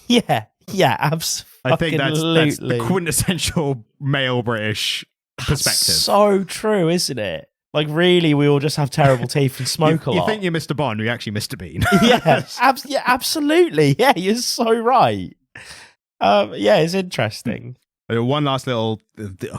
Yeah, absolutely. I think that's the quintessential male British perspective. So true, isn't it? Like, really, we all just have terrible teeth and smoke a lot. You think you're Mr. Bond, you're actually Mr. Bean. Absolutely. Yeah, you're so right. It's interesting. One last little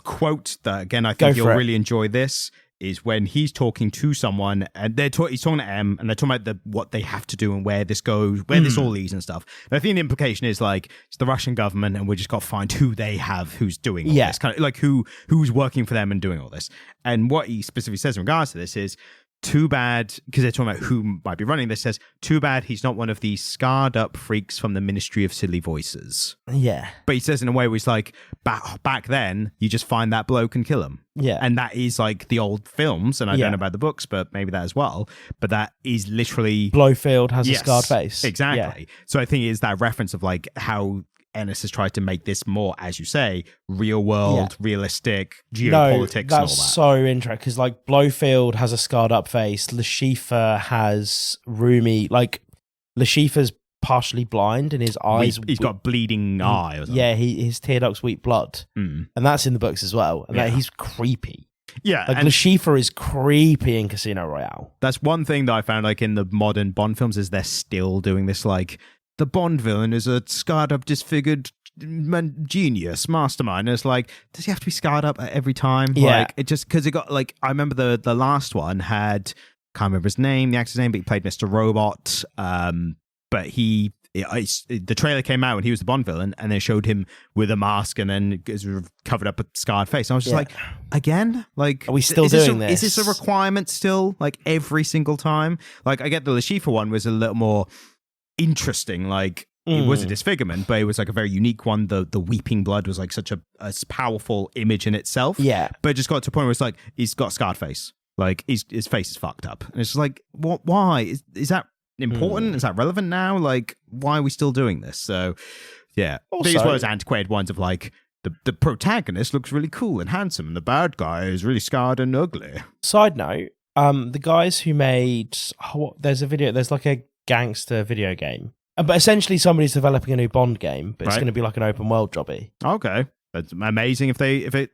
quote that, again, I think you'll really enjoy this, is when he's talking to someone and he's talking to M and they're talking about what they have to do and where this goes, where this all leads and stuff. But I think the implication is like, it's the Russian government and we just got to find who they have, who's doing all this, kind of like who's working for them and doing all this. And what he specifically says in regards to this is, too bad, because they're talking about who might be running this, says, too bad he's not one of these scarred up freaks from the Ministry of Silly Voices. Yeah. But he says in a way where he's like, back then, you just find that bloke and kill him. Yeah. And that is like the old films, and I don't know about the books, but maybe that as well. But that is literally... Blofeld has a scarred face. Exactly. Yeah. So I think it is that reference of like how Ennis has tried to make this more, as you say, real world, realistic, geopolitics and all that. That's so interesting, because like Blofeld has a scarred up face, Le Chiffre has roomy, like Le Chiffre's partially blind and his eyes... He's got a bleeding eye or something. Yeah, his tear ducts weep blood. And that's in the books as well. And he's creepy. Yeah. Like Le Chiffre is creepy in Casino Royale. That's one thing that I found like in the modern Bond films is they're still doing this like... The Bond villain is a scarred up, disfigured genius, mastermind. And it's like, does he have to be scarred up every time? Yeah. Like, it just, because it got, like, I remember the last one had, can't remember his name, the actor's name, but he played Mr. Robot. But the trailer came out when he was the Bond villain, and they showed him with a mask and then covered up a scarred face. And I was just like, again? Like, are we still doing this? Is this a requirement still? Like, every single time? Like, I get the Le Chiffre one was a little more interesting. Like, it was a disfigurement, but it was like a very unique one. The weeping blood was like such a powerful image in itself. Yeah. But it just got to a point where it's like, he's got a scarred face. Like, his face is fucked up. And it's just like, what? Why? Is that important? Is that relevant now? Like, why are we still doing this? So, yeah. Also, these were those antiquated ones of like, the protagonist looks really cool and handsome, and the bad guy is really scarred and ugly. Side note, the guys who made... there's like a gangster video game. But essentially somebody's developing a new Bond game, but it's going to be like an open world jobby. Okay. That's amazing if it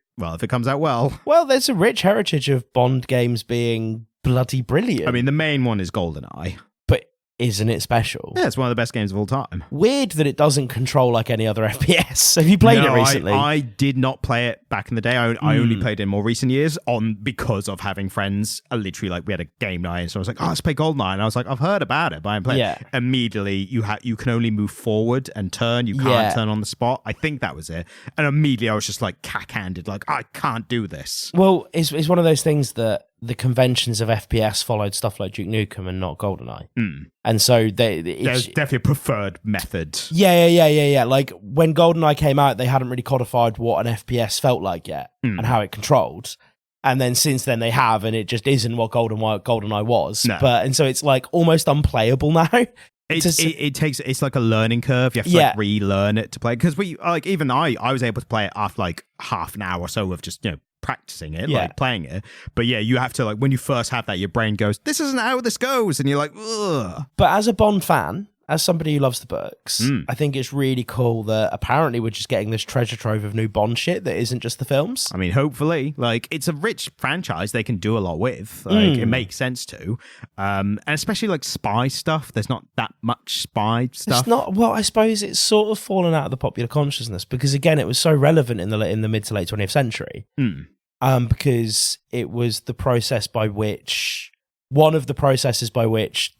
comes out well. Well, there's a rich heritage of Bond games being bloody brilliant. I mean, the main one is GoldenEye. But isn't it special? Yeah, it's one of the best games of all time. Weird that it doesn't control like any other FPS. Have you played it recently? I did not play it back in the day. I only played it in more recent years because of having friends. Literally, like, we had a game night, and so I was like, let's play GoldenEye. And I was like, I've heard about it, but I haven't played it. Immediately, you can only move forward and turn. You can't turn on the spot. I think that was it. And immediately, I was just like cack-handed, like, I can't do this. Well, it's one of those things that the conventions of FPS followed stuff like Duke Nukem and not GoldenEye. And so there's definitely a preferred method. Yeah. Like, when GoldenEye came out, they hadn't really codified what an FPS felt like yet and how it controlled. And then since then they have, and it just isn't what GoldenEye was. No. And so it's like almost unplayable now. It's like a learning curve. You have to like relearn it to play. Because I was able to play it after like half an hour or so of just, practicing it, like playing it. But yeah, you have to, like, when you first have that, your brain goes, this isn't how this goes. And you're like, ugh. But as a Bond fan, as somebody who loves the books, I think it's really cool that apparently we're just getting this treasure trove of new Bond shit that isn't just the films. I mean, hopefully. Like, it's a rich franchise they can do a lot with. Like, it makes sense to. And especially, like, spy stuff. There's not that much spy stuff. It's not... Well, I suppose it's sort of fallen out of the popular consciousness because, again, it was so relevant in the mid to late 20th century. Because it was the process by which... One of the processes by which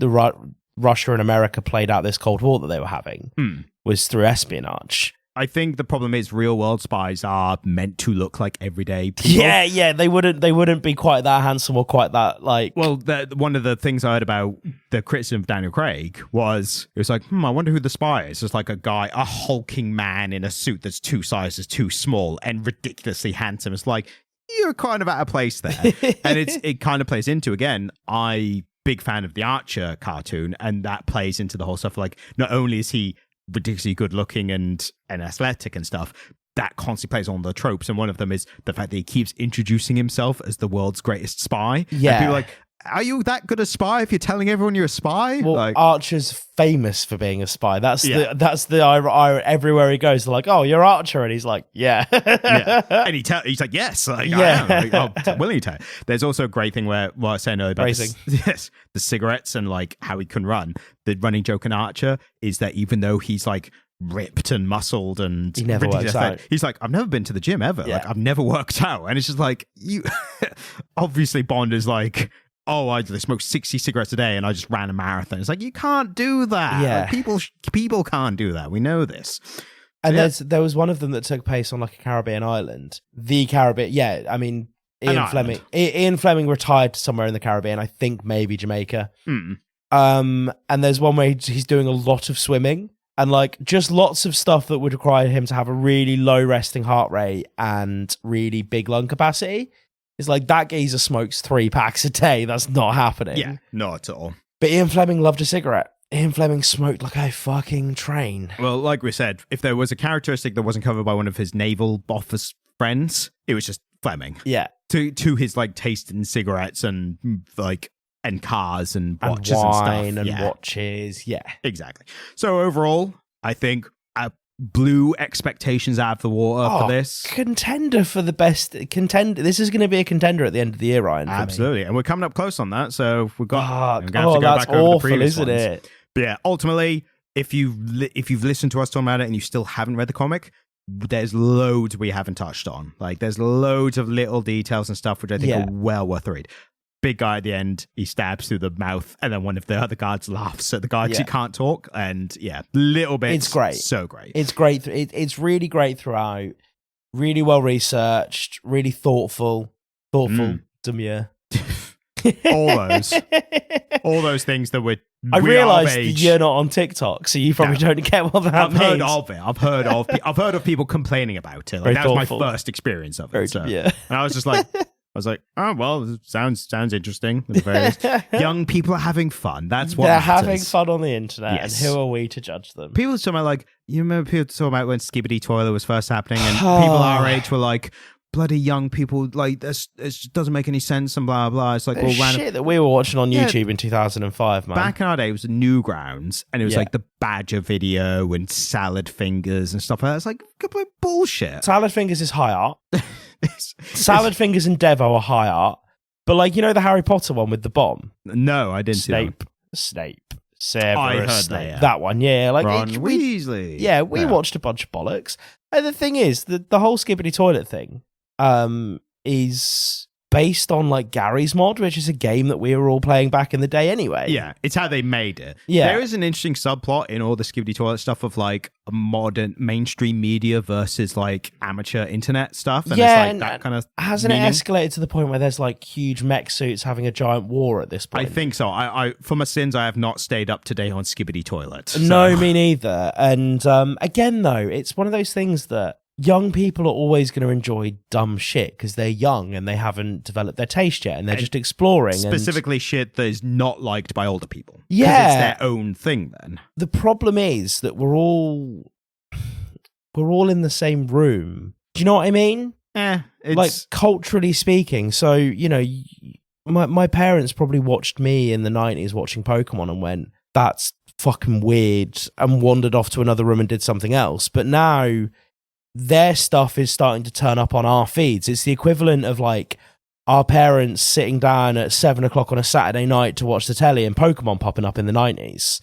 Russia and America played out this Cold War that they were having was through espionage. I think the problem is real world spies are meant to look like everyday people. Yeah, they wouldn't be quite that handsome or quite that like. Well, one of the things I heard about the criticism of Daniel Craig was it was like, I wonder who the spy is. It's like a hulking man in a suit that's 2 sizes too small and ridiculously handsome. It's like, you're kind of at a place there. And it kind of plays into, again, big fan of the Archer cartoon, and that plays into the whole stuff. Like, not only is he ridiculously good looking and athletic and stuff, that constantly plays on the tropes, and one of them is the fact that he keeps introducing himself as the world's greatest spy. Yeah. And people are like, are you that good a spy if you're telling everyone you're a spy? Well, Archer's famous for being a spy. That's the everywhere he goes, they're like, oh, you're Archer, and he's like, yeah. And he's like, yes, I am. Like, I'm willing to. There's also a great thing where I was saying earlier about the cigarettes and like how he can run. The running joke in Archer is that even though he's like ripped and muscled and he never works out. He's like, I've never been to the gym ever. Like, I've never worked out. And it's just like, you obviously Bond is like, oh, I smoked 60 cigarettes a day and I just ran a marathon. It's like, you can't do that. Yeah. Like, people can't do that. We know this. And there was one of them that took place on like a Caribbean island. The Caribbean, I mean, Ian Fleming retired to somewhere in the Caribbean, I think maybe Jamaica. And there's one where he's doing a lot of swimming and like just lots of stuff that would require him to have a really low resting heart rate and really big lung capacity. It's like, that geezer smokes 3 packs a day. That's not happening. Yeah, not at all. But Ian Fleming loved a cigarette. Ian Fleming smoked like a fucking train. Well, like we said, if there was a characteristic that wasn't covered by one of his naval office friends, it was just Fleming. Yeah. To his like taste in cigarettes and like and cars and watches and stuff. Wine and watches. Yeah. Exactly. So overall, I think blew expectations out of the water for this. Contender for the best contender. This is going to be a contender at the end of the year, Ryan. Absolutely. And we're coming up close on that. So we've got that's awful, isn't it? But yeah, ultimately, if you've listened to us talking about it and you still haven't read the comic, there's loads we haven't touched on. Like, there's loads of little details and stuff which I think are well worth the read. Big guy at the end, he stabs through the mouth, and then one of the other guards laughs at the guy because he can't talk. And little bit. It's great. So great. It's great. It's really great throughout. Really well researched. Really thoughtful. Demure. all those things that would. I realised you're not on TikTok, so you probably don't get what that means. Heard of it. I've heard of people complaining about it. Like, that was my first experience of it. And I was just like. Oh, well, sounds interesting. Young people are having fun. That's what they're matters. having fun on the internet. Yes. And who are we to judge them? People are talking about, like, you remember people talking about when Skibbity Toilet was first happening, and people our age were like, bloody young people, like, this it doesn't make any sense and blah blah. It's like, well, shit that we were watching on YouTube in 2005, man. Back in our day, it was Newgrounds, and it was like the Badger video and Salad Fingers and stuff like that. It's like complete bullshit. Salad Fingers is high art. Salad Fingers and Devo are high art, but like, you know, the Harry Potter one with the bomb. No, I didn't see that. Snape. Severus I heard Snape. That one, like Ron Weasley. We watched a bunch of bollocks. And the thing is, the whole Skibbity Toilet thing is based on like Gary's Mod, which is a game that we were all playing back in the day anyway. Yeah, it's how they made it. Yeah. There is an interesting subplot in all the Skibbity Toilet stuff of like modern mainstream media versus like amateur internet stuff. And it's like that kind of hasn't it escalated to the point where there's like huge mech suits having a giant war at this point? I think so. I for my sins, I have not stayed up to date on Skibbity Toilet. So. No, me neither. And again, though, it's one of those things that young people are always going to enjoy dumb shit because they're young and they haven't developed their taste yet and they're just exploring. Specifically shit that is not liked by older people. Yeah. It's their own thing then. The problem is that we're all in the same room. Do you know what I mean? Like, culturally speaking. So, you know, my parents probably watched me in the 90s watching Pokemon and went, that's fucking weird, and wandered off to another room and did something else. But now their stuff is starting to turn up on our feeds. It's the equivalent of like our parents sitting down at 7 o'clock on a Saturday night to watch the telly and Pokemon popping up in the 90s.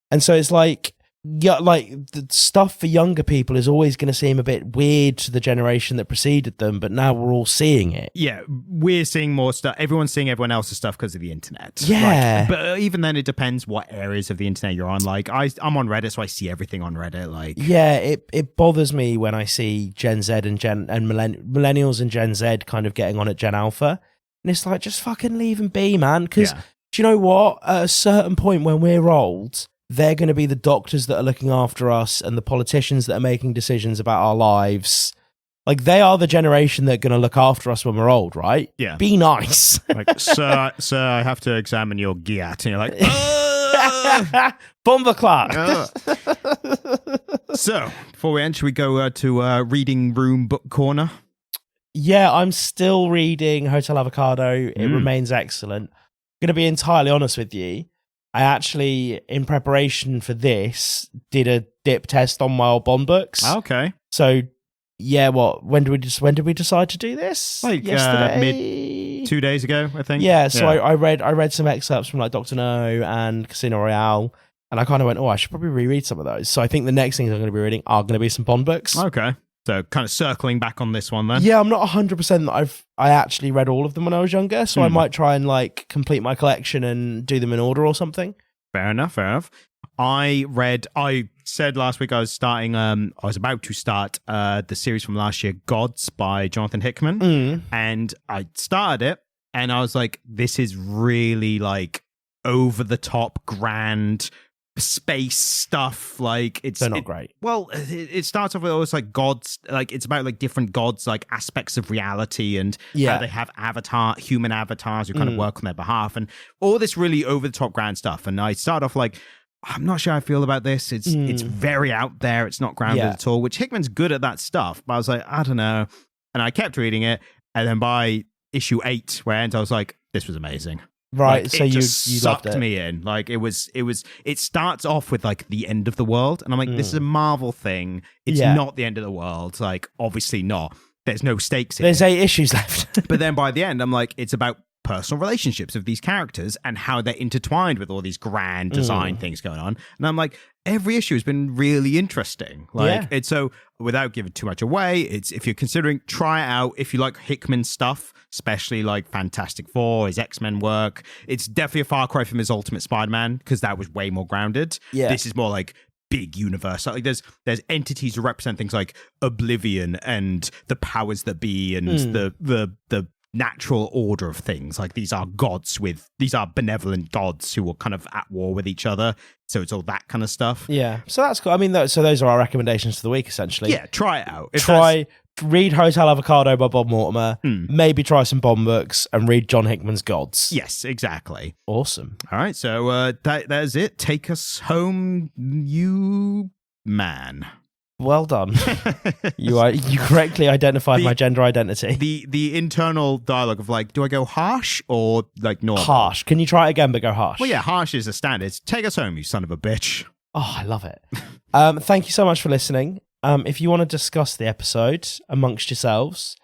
And so it's like yeah, like the stuff for younger people is always going to seem a bit weird to the generation that preceded them, but now we're all seeing it. Yeah, we're seeing more stuff. Everyone's seeing everyone else's stuff because of the internet. Yeah. But even then, it depends what areas of the internet you're on. Like, I'm on Reddit, so I see everything on Reddit. Like, yeah, it bothers me when I see Gen Z and millennials and Gen Z kind of getting on at Gen Alpha. And it's like, just fucking leave them be, man. Because do you know what? At a certain point when we're old, they're going to be the doctors that are looking after us and the politicians that are making decisions about our lives. Like, they are the generation that are going to look after us when we're old, right? Yeah. Be nice. Like, sir, I have to examine your giat. And you're like, Bomber clock. So, before we end, should we go to reading room book corner? Yeah, I'm still reading Hotel Avocado. It remains excellent. I'm going to be entirely honest with you. I actually, in preparation for this, did a dip test on my old Bond books. Okay. So, yeah, when did we decide to do this? Like yesterday, 2 days ago, I think. Yeah. So I read some excerpts from like Dr. No and Casino Royale, and I kind of went, I should probably reread some of those. So I think the next things I'm going to be reading are going to be some Bond books. Okay. So kind of circling back on this one then. Yeah, I'm not 100% that I actually read all of them when I was younger, so I might try and like complete my collection and do them in order or something. Fair enough. I said last week I was about to start the series from last year, Gods by Jonathan Hickman. And I started it and I was like, this is really like over the top grand space stuff. Like they're not great. Well, it starts off with almost like gods, like it's about like different gods, like aspects of reality and how they have human avatars who kind of work on their behalf and all this really over the top grand stuff. And I start off like, I'm not sure how I feel about this. It's very out there. It's not grounded at all, which Hickman's good at that stuff. But I was like, I don't know. And I kept reading it. And then by issue 8, where it ends, I was like, this was amazing. Right, like, so you sucked loved it. Me in. Like it starts off with like the end of the world, and I'm like, this is a Marvel thing. It's not the end of the world. Like, obviously not. There's no stakes in There's it. 8 issues left. But then by the end, I'm like, it's about personal relationships of these characters and how they're intertwined with all these grand design things going on. And I'm like, every issue has been really interesting. Like it's so without giving too much away, it's if you're considering, try it out. If you like Hickman stuff, especially like Fantastic Four, his X-Men work, it's definitely a far cry from his Ultimate Spider-Man because that was way more grounded. Yeah. This is more like big universe. Like there's entities who represent things like Oblivion and the powers that be and the natural order of things. Like these are benevolent gods who are kind of at war with each other. So it's all that kind of stuff. Yeah. So that's cool. I mean, so those are our recommendations for the week, essentially. Yeah, try it out. Read Hotel Avocado by Bob Mortimer, maybe try some Bond books, and read John Hickman's Gods. Yes, exactly. Awesome. All right, so that is it. Take us home, you man. Well done. You correctly identified my gender identity. The internal dialogue of like, do I go harsh or like normal? Harsh. Can you try it again but go harsh? Well, yeah, harsh is a standard. Take us home, you son of a bitch. Oh, I love it. Thank you so much for listening. If you want to discuss the episode amongst yourselves,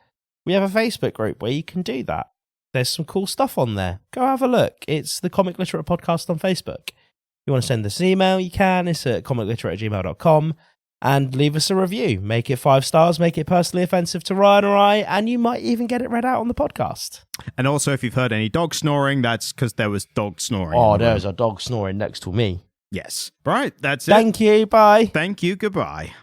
we have a Facebook group where you can do that. There's some cool stuff on there. Go have a look. It's the Comic Literate Podcast on Facebook. If you want to send us an email, you can. It's at comicliterate@gmail.com. And leave us a review. Make it 5 stars, make it personally offensive to Ryan or I, and you might even get it read out on the podcast. And also, if you've heard any dog snoring, that's because there was dog snoring. Oh, there's a dog snoring next to me. Yes. Right, that's it. Thank you, bye. Thank you, goodbye.